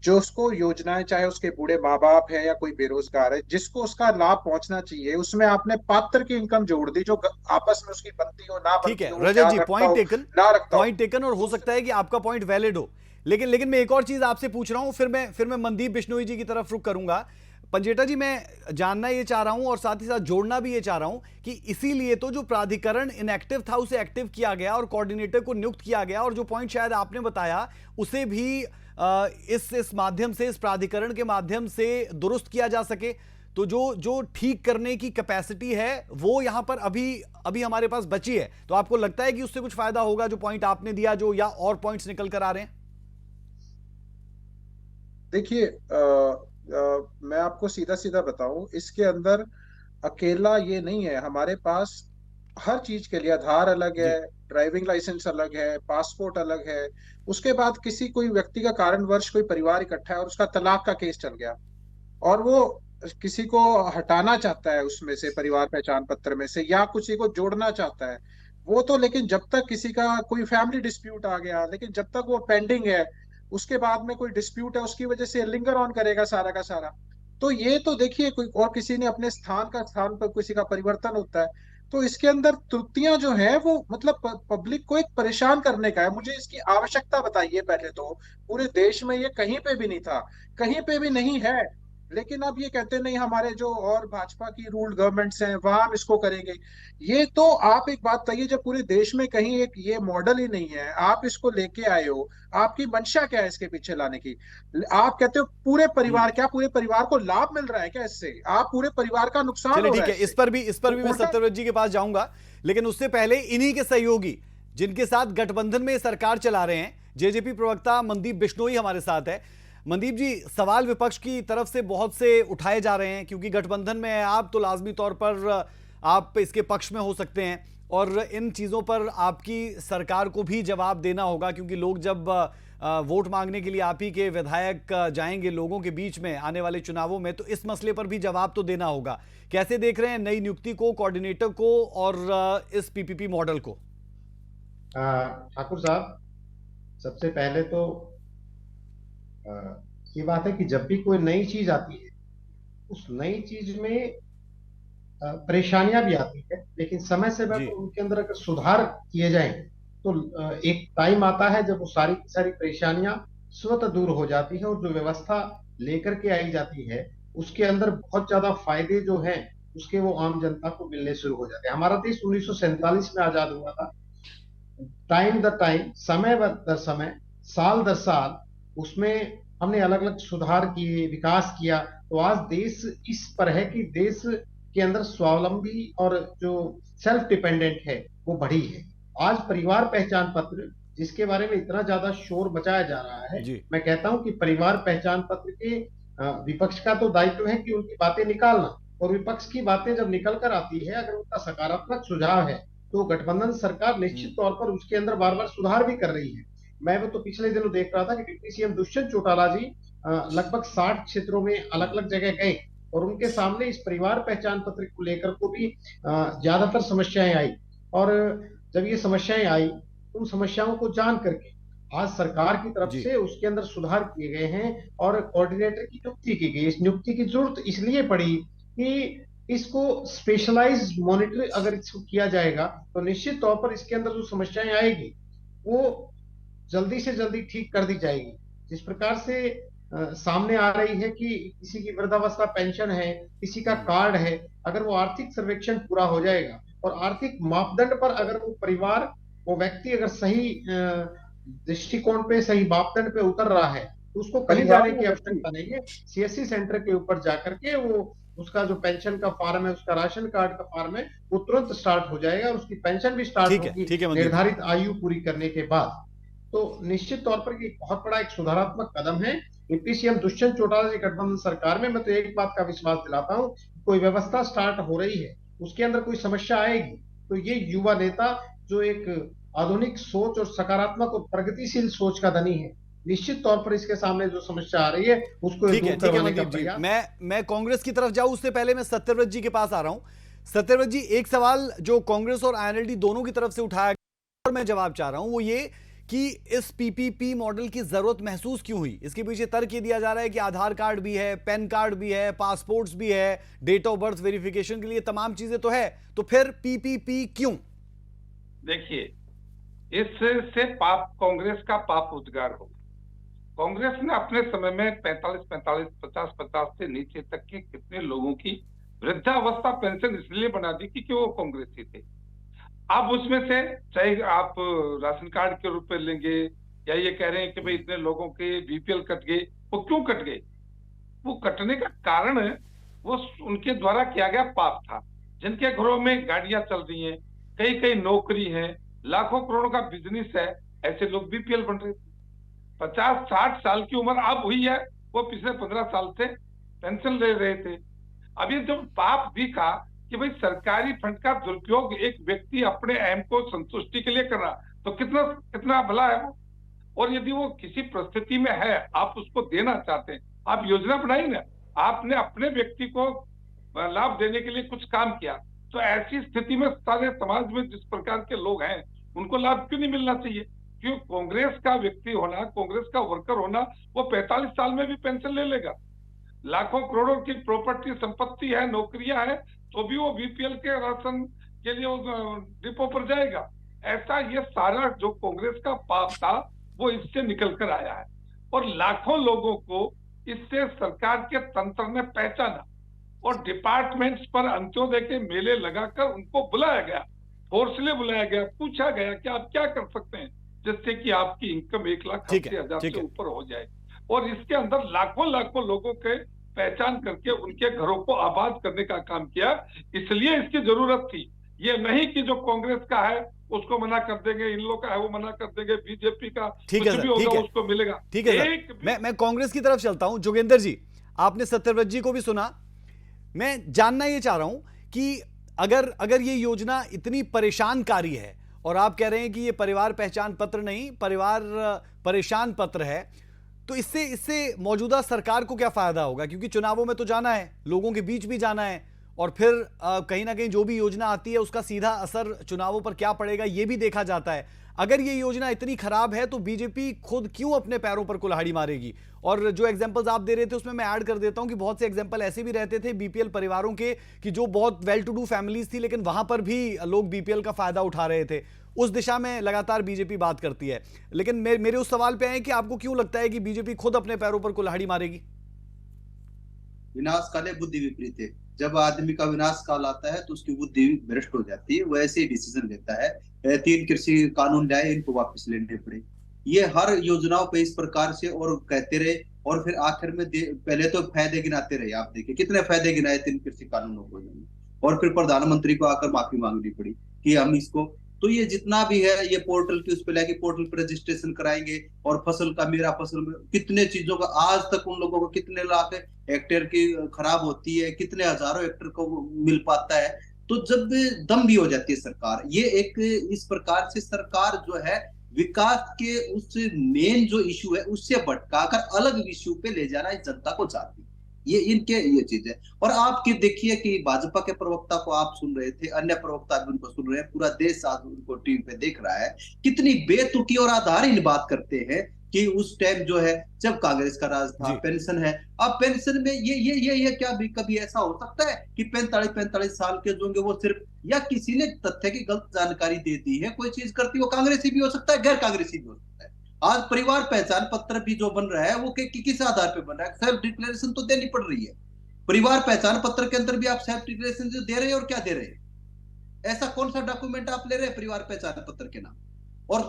जो उसको योजनाएं, चाहे उसके बूढ़े माँ बाप है या कोई बेरोजगार है, जिसको उसका लाभ पहुंचना चाहिए, उसमें आपने पात्र की इनकम जोड़ दी, जो आपस में उसकी बनती हो ना ठीक बनती है हो, रजत जी, ना रखता हो। पॉइंट टेकन, और हो सकता है कि आपका पॉइंट वैलिड हो, लेकिन मैं एक और चीज आपसे पूछ रहा हूं, फिर मैं मनदीप बिश्नोई जी की तरफ रुख करूंगा। पंजेटा जी, मैं जानना ये चाह रहा हूं और साथ ही साथ जोड़ना भी ये चाह रहा हूं कि इसीलिए तो जो प्राधिकरण इनएक्टिव था उसे एक्टिव किया गया और कोऑर्डिनेटर को नियुक्त किया गया, और जो पॉइंट शायद आपने बताया उसे भी इस माध्यम से, इस प्राधिकरण के माध्यम से दुरुस्त किया जा सके। तो जो ठीक करने की कैपेसिटी है वो यहां पर अभी हमारे पास बची है। तो आपको लगता है कि उससे कुछ फायदा होगा, जो पॉइंट आपने दिया, जो या और पॉइंट्स निकल कर आ रहे हैं? देखिए, मैं आपको सीधा सीधा बताऊं, इसके अंदर अकेला ये नहीं है। हमारे पास हर चीज के लिए आधार अलग है, ड्राइविंग लाइसेंस अलग है, पासपोर्ट अलग है। उसके बाद कोई व्यक्ति का कारणवश कोई परिवार इकट्ठा है और उसका तलाक का केस चल गया, और वो किसी को हटाना चाहता है उसमें से, परिवार पहचान पत्र में से, या किसी को जोड़ना चाहता है, वो तो, लेकिन जब तक किसी का कोई फैमिली डिस्प्यूट आ गया, लेकिन जब तक वो पेंडिंग है, उसके बाद में कोई डिस्प्यूट है, उसकी वजह से लिंगर ऑन करेगा सारा का सारा। तो ये तो देखिए, कोई और किसी ने अपने स्थान पर किसी का परिवर्तन होता है, तो इसके अंदर त्रुटियां जो है वो मतलब पब्लिक को एक परेशान करने का है। मुझे इसकी आवश्यकता बताइए पहले तो। पूरे देश में ये कहीं पे भी नहीं था, कहीं पे भी नहीं है, लेकिन अब ये कहते नहीं, हमारे जो और भाजपा की रूल्ड गवर्नमेंट्स हैं वहां हम इसको करेंगे। ये तो आप एक बात बताइए, जब पूरे देश में कहीं एक ये मॉडल ही नहीं है, आप इसको लेके आए हो, आपकी मंशा क्या है इसके पीछे लाने की? आप कहते हो पूरे परिवार, क्या पूरे परिवार को लाभ मिल रहा है क्या इससे? आप पूरे परिवार का नुकसान हो चलिए रहा ठीक है, है इस पर भी मैं सत्यव्रत जी के पास जाऊंगा, लेकिन उससे पहले इन्हीं के सहयोगी जिनके साथ गठबंधन में सरकार चला रहे हैं, जेजेपी प्रवक्ता मनदीप बिश्नोई हमारे साथ है। मनदीप जी, सवाल विपक्ष की तरफ से बहुत से उठाए जा रहे हैं, क्योंकि गठबंधन में है आप, तो लाजमी तौर पर आप इसके पक्ष में हो सकते हैं, और इन चीज़ों पर आपकी सरकार को भी जवाब देना होगा, क्योंकि लोग जब वोट मांगने के लिए आप ही के विधायक जाएंगे लोगों के बीच में आने वाले चुनावों में, तो इस मसले पर भी जवाब तो देना होगा। कैसे देख रहे हैं नई नियुक्ति को, कोऑर्डिनेटर को, और इस पीपीपी मॉडल को? ठाकुर साहब, सबसे पहले तो ये बात है कि जब भी कोई नई चीज आती है, उस नई चीज में परेशानियां भी आती है, लेकिन समय से वक्त उनके अंदर अगर सुधार किए जाएं तो एक टाइम आता है जब वो सारी की सारी परेशानियां स्वतः दूर हो जाती है, और जो व्यवस्था लेकर के आई जाती है उसके अंदर बहुत ज्यादा फायदे जो हैं उसके वो आम जनता को मिलने शुरू हो जाते हैं। हमारा देश 1947 में आजाद हुआ था। टाइम दर टाइम, समय दर समय, साल दर साल उसमें हमने अलग अलग सुधार किए, विकास किया। तो आज देश इस पर है कि देश के अंदर स्वावलंबी और जो सेल्फ डिपेंडेंट है वो बढ़ी है। आज परिवार पहचान पत्र, जिसके बारे में इतना ज्यादा शोर मचाया जा रहा है, मैं कहता हूं कि परिवार पहचान पत्र के विपक्ष का तो दायित्व है कि उनकी बातें निकालना, और विपक्ष की बातें जब निकल कर आती है, अगर उनका सकारात्मक सुझाव है तो गठबंधन सरकार निश्चित तौर पर उसके अंदर बार बार सुधार भी कर रही है। मैं वो तो पिछले दिनों देख रहा था कि डिप्टी सीएम दुष्यंत चौटाला जी लगभग 60 क्षेत्रों में अलग अलग जगह गए और उनके सामने इस परिवार पहचान पत्र को लेकर को भी ज्यादातर समस्याएं आई। और जब ये समस्याएं आई, उन समस्याओं को जान करके आज सरकार की तरफ से उसके अंदर सुधार किए गए हैं और कोऑर्डिनेटर की नियुक्ति की गई। इस नियुक्ति की जरूरत इसलिए पड़ी कि इसको स्पेशलाइज मॉनिटर अगर इसको किया जाएगा तो निश्चित तौर पर इसके अंदर जो समस्याएं आएगी वो जल्दी से जल्दी ठीक कर दी जाएगी। जिस प्रकार से सामने आ रही है कि किसी की वृद्धावस्था पेंशन है, किसी का कार्ड है, अगर वो आर्थिक सर्वेक्षण पूरा हो जाएगा और आर्थिक मापदंड पर अगर वो परिवार, वो व्यक्ति अगर सही दृष्टिकोण पे, सही मापदंड पे उतर रहा है तो उसको कहीं जाने की आवश्यकता नहीं है। सीएससी सेंटर के ऊपर जाकर के वो उसका जो पेंशन का फॉर्म है, उसका राशन कार्ड का फॉर्म है, वो तुरंत स्टार्ट हो जाएगा और उसकी पेंशन भी स्टार्ट होगी निर्धारित आयु पूरी करने के बाद। तो निश्चित तौर पर ये बहुत बड़ा एक सुधारात्मक कदम है। डिप्टी सीएम दुष्यंत चौटाला जी गठबंधन सरकार में मैं तो एक बात का विश्वास दिलाता हूँ, कोई व्यवस्था स्टार्ट हो रही है, उसके अंदर कोई समस्या आएगी तो ये युवा नेता जो एक आधुनिक सोच और सकारात्मक और प्रगतिशील सोच का धनी है, निश्चित तौर पर इसके सामने जो समस्या आ रही है उसको दूर करवाने का प्रयास। मैं कांग्रेस की तरफ जाऊं उससे पहले मैं सत्यव्रत जी के पास आ रहा हूं। सत्यव्रत जी, एक सवाल जो कांग्रेस और आईएनएलडी दोनों की तरफ से उठाया गया और मैं जवाब चाह रहा हूं वो ये कि इस पीपीपी मॉडल की जरूरत महसूस क्यों हुई। इसके पीछे तर्क ये दिया जा रहा है कि आधार कार्ड भी है, पैन कार्ड भी है, पासपोर्ट्स भी है, डेट ऑफ बर्थ वेरिफिकेशन के लिए तमाम चीजें तो है, तो फिर पीपीपी क्यों? देखिए, इससे पाप, कांग्रेस का पाप उद्गार हो। कांग्रेस ने अपने समय में 45-45, 50-50 से नीचे तक के कितने लोगों की वृद्धावस्था पेंशन इसलिए बना दी कि वो कांग्रेसी थे। अब उसमें से चाहे आप राशन कार्ड के रूप में लेंगे या ये कह रहे हैं कि भाई इतने लोगों के बीपीएल कट गए, वो क्यों कट गए? वो कटने का कारण है वो उनके द्वारा किया गया पाप था। जिनके घरों में गाड़ियां चल रही हैं, कई कई नौकरी है, लाखों करोड़ों का बिजनेस है, ऐसे लोग बीपीएल बन रहे थे। 50-60 साल की उम्र अब हुई है, वो पिछले 15 साल से पेंशन ले रहे थे। अब ये जब पाप दिखा कि भाई सरकारी फंड का दुरुपयोग एक व्यक्ति अपने अहम को संतुष्टि के लिए कर रहा, तो कितना कितना भला है वो। और यदि वो किसी परिस्थिति में है, आप उसको देना चाहते हैं, आप योजना बनाई ना, आपने अपने व्यक्ति को लाभ देने के लिए कुछ काम किया, तो ऐसी स्थिति में सारे समाज में जिस प्रकार के लोग हैं उनको लाभ क्यों नहीं मिलना चाहिए? क्यों कांग्रेस का व्यक्ति होना, कांग्रेस का वर्कर होना, वो 45 साल में भी पेंशन ले लेगा। लाखों करोड़ों की प्रॉपर्टी, संपत्ति है, नौकरियां है, तो भी वो बीपीएल के राशन के लिए डिपो पर जाएगा। ऐसा ये सारा जो कांग्रेस का पाप था वो इससे निकल कर आया है और लाखों लोगों को इससे सरकार के तंत्र ने पहचाना और डिपार्टमेंट्स पर अंत्योदय के मेले लगाकर उनको बुलाया गया, फोर्सली बुलाया गया, पूछा गया कि आप क्या कर सकते हैं जिससे कि आपकी इनकम 1,80,000 से ऊपर हो जाए। और इसके अंदर लाखों लाखों लोगों के पहचान करके उनके घरों को आबाद करने का काम किया। इसलिए इसकी जरूरत थी, ये नहीं कि जो कांग्रेस का है उसको मना कर देंगे, इन लोगों का है वो मना कर देंगे, बीजेपी का कुछ भी होगा उसको मिलेगा। ठीक है, मैं कांग्रेस की तरफ चलता हूं। जोगेंद्र जी, आपने सत्यव्रत जी को भी सुना, मैं जानना ये चाह रहा हूं कि अगर ये योजना इतनी परेशानकारी है और आप कह रहे हैं कि ये परिवार पहचान पत्र नहीं, परिवार परेशान पत्र है, तो इससे मौजूदा सरकार को क्या फायदा होगा? क्योंकि चुनावों में तो जाना है, लोगों के बीच भी जाना है और फिर कहीं ना कहीं जो भी योजना आती है उसका सीधा असर चुनावों पर क्या पड़ेगा ये भी देखा जाता है। अगर ये योजना इतनी खराब है तो बीजेपी खुद क्यों अपने पैरों पर कुल्हाड़ी मारेगी? और जो एग्जांपल्स आप दे रहे थे उसमें मैं ऐड कर देता हूं कि बहुत से एग्जांपल ऐसे भी रहते थे बीपीएल परिवारों के कि जो बहुत वेल टू डू फैमिलीज थी, लेकिन वहां पर भी लोग बीपीएल का फायदा उठा रहे थे। उस दिशा में लगातार बीजेपी बात करती है, लेकिन मेरे उस सवाल पे आए कि आपको क्यों लगता है कि बीजेपी खुद अपने पैरों पर कुल्हाड़ी मारेगी? विनाश काले बुद्धि विपरीत है। जब आदमी का विनाश काल आता है तो उसकी बुद्धि भ्रष्ट हो जाती है, वो ऐसे ही डिसीजन लेता है। 3 कृषि कानून लाए, इनको वापस लेने पड़े। ये हर योजनाओं पे इस प्रकार से और कहते रहे और फिर आखिर में पहले तो फायदे गिनाते रहे। आप देखिए कितने फायदे गिनाए 3 कृषि कानूनों को, और फिर प्रधानमंत्री को आकर माफी मांगनी पड़ी कि हम इसको, तो ये जितना भी है ये पोर्टल की उस पे लाके पोर्टल पे रजिस्ट्रेशन कराएंगे और फसल का, मेरा फसल में कितने चीजों का आज तक उन लोगों को कितने लाख हेक्टेयर की खराब होती है, कितने हजारों हेक्टेयर को मिल पाता है। तो जब दम भी हो जाती है सरकार, ये एक इस प्रकार से सरकार जो है विकास के उस मेन जो इशू है उससे भटकाकर अलग इशू पे ले जाना इस जनता को चाहती है। ये चीज है। और आपके देखिए कि भाजपा के प्रवक्ता को आप सुन रहे थे, अन्य प्रवक्ता भी उनको सुन रहे हैं, पूरा देश आज उनको टीवी पे देख रहा है, कितनी बेतुकी और आधारहीन बात करते हैं कि उस टाइम जो है जब कांग्रेस का राज था पेंशन है। अब पेंशन में ये क्या भी कभी ऐसा हो सकता है कि 45 साल के जो होंगे वो सिर्फ, या किसी ने तथ्य की गलत जानकारी दे दी है, कोई चीज करती, वो कांग्रेसी भी हो सकता है, गैर कांग्रेसी भी हो सकता है। आज परिवार पहचान पत्र भी जो बन रहा है वो किस आधार पे बन रहा है? सेल्फ डिक्लेरेशन तो देनी पड़ रही है। परिवार पहचान पत्र के अंदर भी आप सेल्फ डिक्लेरेशन जो दे रहे हैं, और क्या दे रहे हैं? ऐसा कौन सा डॉक्यूमेंट आप ले रहे हैं परिवार पहचान पत्र के नाम? और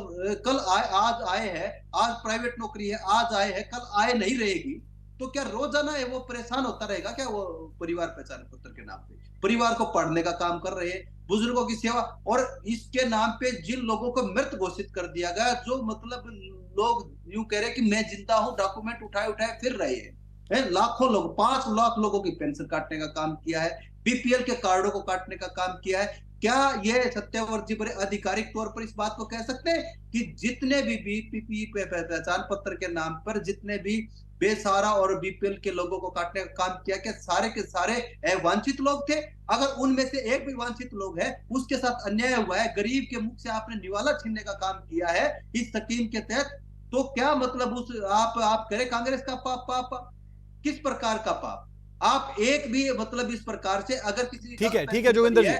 कल आज आए हैं, आज प्राइवेट नौकरी है, आज आए हैं, कल आए नहीं रहेगी, तो क्या रोजाना है वो परेशान होता रहेगा क्या वो परिवार पहचान पत्र के नाम पे? परिवार को पढ़ने का काम कर रहे हैं, बुजुर्गों की सेवा, और इसके नाम पे जिन लोगों को मृत घोषित कर दिया गया, जो मतलब लोग यूं कह रहे कि मैं जिंदा हूं, डॉक्यूमेंट उठाए फिर रहे हैं, लाखों लोग, 5 लाख लोगों की पेंशन काटने का काम किया है, बीपीएल के कार्डों को काटने का काम किया है। क्या ये सत्यव्रत जी बड़े आधिकारिक तौर पर इस बात को कह सकते हैं कि जितने भी बीपीपी पहचान पत्र के नाम पर जितने भी बेसहारा और बीपीएल के लोगों को काटने का काम किया, क्या सारे के सारे वांछित लोग थे? अगर उनमें से एक भी वांछित लोग है, उसके साथ अन्याय हुआ है, गरीब के मुख से आपने निवाला छीनने का काम किया है इस स्कीम के तहत, तो क्या मतलब उस आप करें कांग्रेस का पाप? किस प्रकार का पाप? आप एक भी मतलब इस प्रकार से अगर किसी, ठीक है जोगिंदर जी,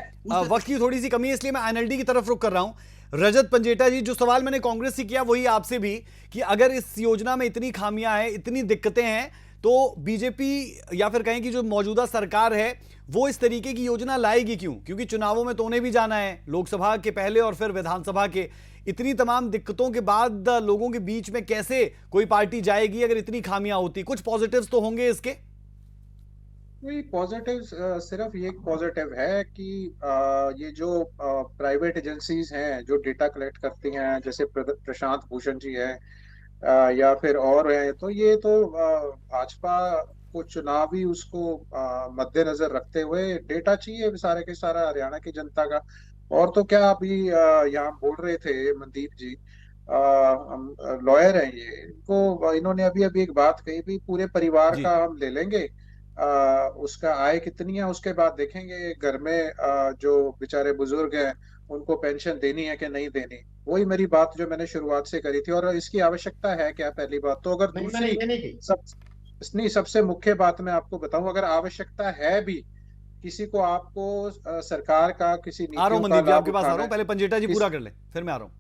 वक्त की थोड़ी सी कमी है इसलिए मैं एनएलडी की तरफ रुख कर रहा हूं। रजत पंजेटा जी, जो सवाल मैंने कांग्रेस से किया वही आपसे भी, कि अगर इस योजना में इतनी खामियां हैं, इतनी दिक्कतें हैं, तो बीजेपी या फिर कहें कि जो मौजूदा सरकार है वो इस तरीके की योजना लाएगी क्यों? क्योंकि चुनावों में तो उन्हें भी जाना है, लोकसभा के पहले और फिर विधानसभा के। इतनी तमाम दिक्कतों के बाद लोगों के बीच में कैसे कोई पार्टी जाएगी अगर इतनी खामियां होती? कुछ पॉजिटिव्स तो होंगे इसके। कोई पॉजिटिव, सिर्फ ये पॉजिटिव है कि ये जो प्राइवेट एजेंसीज हैं जो डेटा कलेक्ट करती हैं, जैसे प्रशांत भूषण जी हैं या फिर और हैं, तो ये तो भाजपा को चुनावी उसको मद्देनजर रखते हुए डेटा चाहिए सारे के सारा हरियाणा की जनता का। और तो क्या अभी यहाँ बोल रहे थे मनदीप जी, लॉयर हैं ये, इन्होंने अभी एक बात कही भी, पूरे परिवार का हम ले लेंगे, उसका आय कितनी है उसके बाद देखेंगे घर में जो बेचारे बुजुर्ग हैं उनको पेंशन देनी है कि नहीं देनी। वही मेरी बात जो मैंने शुरुआत से करी थी। और इसकी आवश्यकता है क्या? पहली बात तो, अगर दूसरी सबसे मुख्य बात मैं आपको बताऊं, अगर आवश्यकता है भी किसी को, आपको सरकार का किसी आपके पास आ रहा हूं, पहले पंजेटा जी पूरा कर ले फिर मैं आ रहा हूं।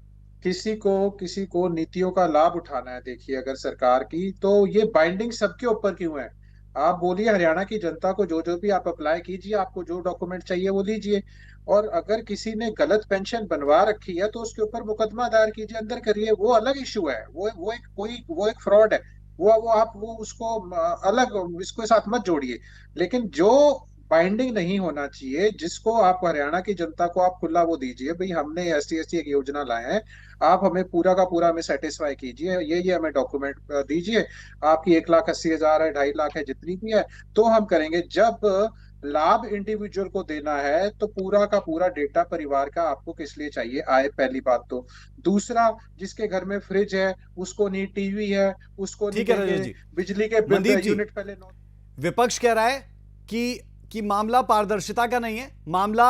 किसी को नीतियों का लाभ उठाना है, देखिए अगर सरकार की, तो ये बाइंडिंग सबके ऊपर क्यों है? आप बोलिए हरियाणा की जनता को जो भी आप अप्लाई कीजिए, आपको जो डॉक्यूमेंट चाहिए वो लीजिए, और अगर किसी ने गलत पेंशन बनवा रखी है तो उसके ऊपर मुकदमा दायर कीजिए, अंदर करिए, वो अलग इशू है, वो एक फ्रॉड है, वो उसको अलग, इसको साथ मत जोड़िए। लेकिन जो बाइंडिंग नहीं होना चाहिए, जिसको आप हरियाणा की जनता को आप खुला वो दीजिए, भाई हमने ऐसी एक योजना लाए हैं, आप हमें पूरा का पूरा हमें सेटिस्फाई कीजिए, ये हमें डॉक्यूमेंट दीजिए, आपकी 1,80,000 है, 2.5 लाख है, जितनी भी है तो हम करेंगे। जब लाभ इंडिविजुअल को देना है तो पूरा का पूरा डेटा परिवार का आपको किस लिए चाहिए आए, पहली बात तो। दूसरा, जिसके घर में फ्रिज है उसको नहीं, टीवी है उसको नहीं, बिजली के यूनिट पहले। विपक्ष कह रहा है कि मामला पारदर्शिता का नहीं है, मामला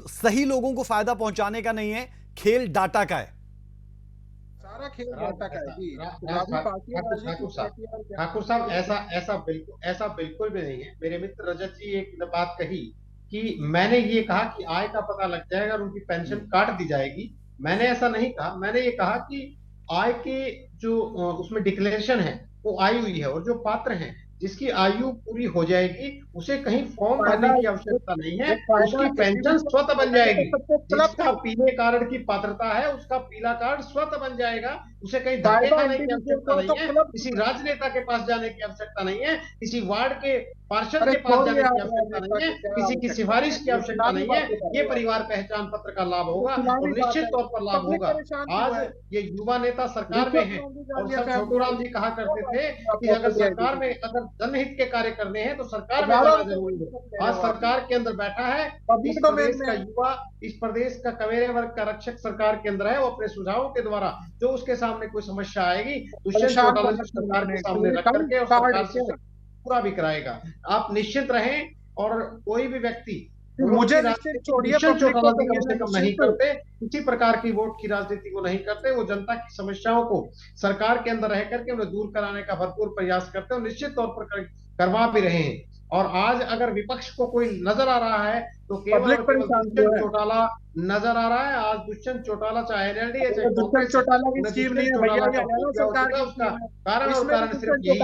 सही लोगों को फायदा पहुंचाने का नहीं है, खेल डाटा का है। सारा खेल डाटा का है। ठाकुर साहब, ऐसा बिल्कुल भी नहीं है। मेरे मित्र रजत जी एक बात कही कि मैंने ये कहा कि आय का पता लग जाएगा और उनकी पेंशन काट दी जाएगी। मैंने ऐसा नहीं कहा। मैंने ये कहा कि आय के जो उसमें डिक्लेरेशन है वो आई हुई है, और जो पात्र हैं जिसकी आयु पूरी हो जाएगी उसे कहीं फॉर्म भरने की आवश्यकता नहीं है, उसकी पेंशन स्वतः बन जाएगी। जिसका पीले कार्ड की पात्रता है उसका पीला कार्ड स्वतः बन जाएगा, उसे कहीं धक्के खाने की आवश्यकता नहीं है, किसी राजनेता के पास जाने की आवश्यकता नहीं है, किसी वार्ड के पार्षद के पास जाने की आवश्यकता नहीं है, किसी की सिफारिश की आवश्यकता नहीं है। ये परिवार पहचान पत्र का लाभ होगा और निश्चित तौर पर लाभ होगा। आज ये युवा नेता सरकार में है, और सब छोटूराम जी कहा करते थे कि अगर सरकार में अगर जनहित के कार्य करने हैं तो सरकार में जाना जरूरी है। आज सरकार के अंदर बैठा है इस प्रदेश का युवा, इस प्रदेश का कमेरे वर्ग का रक्षक सरकार के अंदर है। वो अपने सुझावों के द्वारा जो उसके सामने कोई समस्या आएगी दुष्यंत चौटाला जी सरकार के सामने रख करके और सरकार से पूरा भी कराएगा। आप निश्चित रहें। और कोई भी व्यक्ति मुझे दुष्यंत चौटाला जी कम से कम नहीं करते, किसी प्रकार की वोट की राजनीति को नहीं करते। वो जनता की समस्याओं को सरकार के अंदर रह करके उन्हें दूर कराने का भरपूर प्रयास करते हैं, निश्चित तौर पर करवा भी रहे हैं। और आज अगर विपक्ष को कोई नजर आ रहा है तो केवल दुष्यंत चौटाला नजर आ रहा है। आज दुष्यंत चौटाला चाहे एनडीए चाहे दुष्यंत चौटाला की स्कीम नहीं है भैया, ये हरियाणा सरकार की उसका कारण और इसमें कारण सिर्फ यही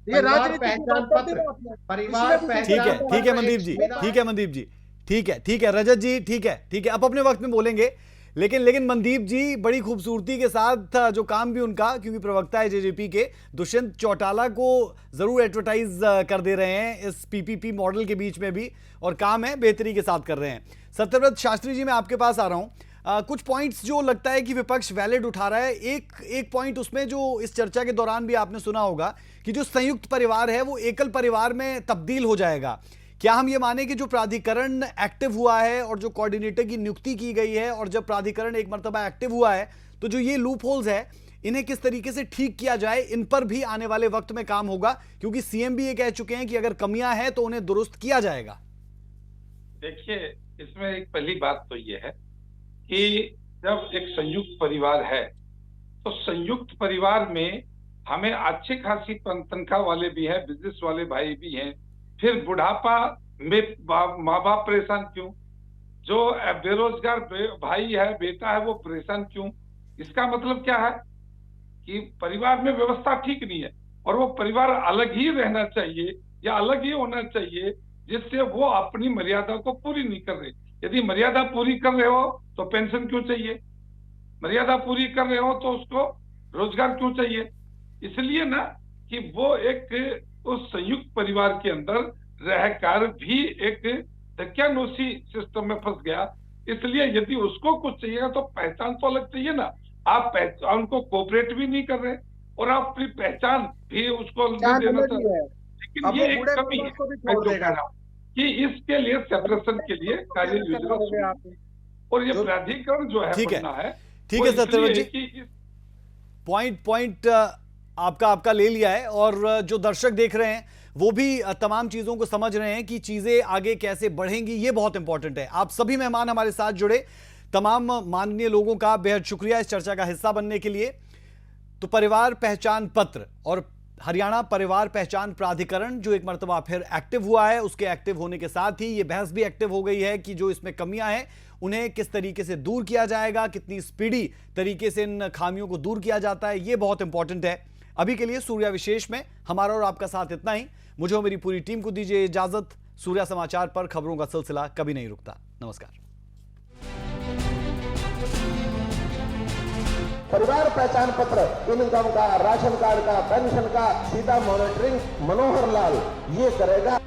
ये परिवार पहचान पत्र, परिवार पहचान पत्र। ठीक है मनदीप जी, ठीक है मनदीप जी, ठीक है रजत जी, ठीक है आप अपने वक्त में बोलेंगे। लेकिन मनदीप जी बड़ी खूबसूरती के साथ जो काम भी उनका, क्योंकि प्रवक्ता है जेजेपी के, दुष्यंत चौटाला को जरूर एडवर्टाइज कर दे रहे हैं इस पीपीपी मॉडल के बीच में भी, और काम है बेहतरी के साथ कर रहे हैं। सत्यव्रत शास्त्री जी, मैं आपके पास आ रहा हूं। कुछ पॉइंट्स जो लगता है कि विपक्ष वैलिड उठा रहा है। एक पॉइंट उसमें जो इस चर्चा के दौरान भी आपने सुना होगा कि जो संयुक्त परिवार है वो एकल परिवार में तब्दील हो जाएगा। क्या हम ये माने कि जो प्राधिकरण एक्टिव हुआ है और जो कोऑर्डिनेटर की नियुक्ति की गई है, और जब प्राधिकरण एक मर्तबा एक्टिव हुआ है तो जो ये लूप होल्स है इन्हें किस तरीके से ठीक किया जाए, इन पर भी आने वाले वक्त में काम होगा, क्योंकि सीएम भी ये कह चुके हैं कि अगर कमियां हैं तो उन्हें दुरुस्त किया जाएगा। देखिए, इसमें एक पहली बात तो ये है कि जब एक संयुक्त परिवार है तो संयुक्त परिवार में हमें अच्छी खासी तनख्वाह वाले भी हैं, बिजनेस वाले भाई भी हैं। फिर बुढ़ापा में माँ बाप परेशान क्यों? जो बेरोजगार भाई है, बेटा है, वो परेशान क्यों? इसका मतलब क्या है कि परिवार में व्यवस्था ठीक नहीं है, और वो परिवार अलग ही रहना चाहिए या अलग ही होना चाहिए, जिससे वो अपनी मर्यादा को पूरी नहीं कर रहे। यदि मर्यादा पूरी कर रहे हो तो पेंशन क्यों चाहिए? मर्यादा पूरी कर रहे हो तो उसको रोजगार क्यों चाहिए? इसलिए ना कि वो एक उस संयुक्त परिवार के अंदर रहकर भी एक धक्यानुसी सिस्टम में फंस गया। इसलिए यदि उसको कुछ चाहिए तो पहचान तो अलग चाहिए ना। आप पहचान को कोऑपरेट भी नहीं कर रहे और आप अपनी पहचान भी उसको नहीं देना चाहते। लेकिन ये एक कमी है, मैं जो कह रहा हूँ कि इसके लिए सेपरेशन के लिए कार्य योजना, और ये प्राधिकरण जो है बनना है। ठीक है सत्यव्रत जी, पॉइंट आपका ले लिया है, और जो दर्शक देख रहे हैं वो भी तमाम चीजों को समझ रहे हैं कि चीजें आगे कैसे बढ़ेंगी। ये बहुत इंपॉर्टेंट है। आप सभी मेहमान हमारे साथ जुड़े, तमाम माननीय लोगों का बेहद शुक्रिया इस चर्चा का हिस्सा बनने के लिए। तो परिवार पहचान पत्र और हरियाणा परिवार पहचान प्राधिकरण जो एक मर्तबा फिर एक्टिव हुआ है, उसके एक्टिव होने के साथ ही ये बहस भी एक्टिव हो गई है कि जो इसमें कमियां हैं उन्हें किस तरीके से दूर किया जाएगा, कितनी स्पीडी तरीके से इन खामियों को दूर किया जाता है। ये बहुत इंपॉर्टेंट है। अभी के लिए सूर्या विशेष में हमारा और आपका साथ इतना ही। मुझे और मेरी पूरी टीम को दीजिए इजाजत। सूर्या समाचार पर खबरों का सिलसिला कभी नहीं रुकता। नमस्कार। परिवार पहचान पत्र, इनकम का, राशन कार्ड का, पेंशन का सीधा मॉनिटरिंग मनोहर लाल ये करेगा।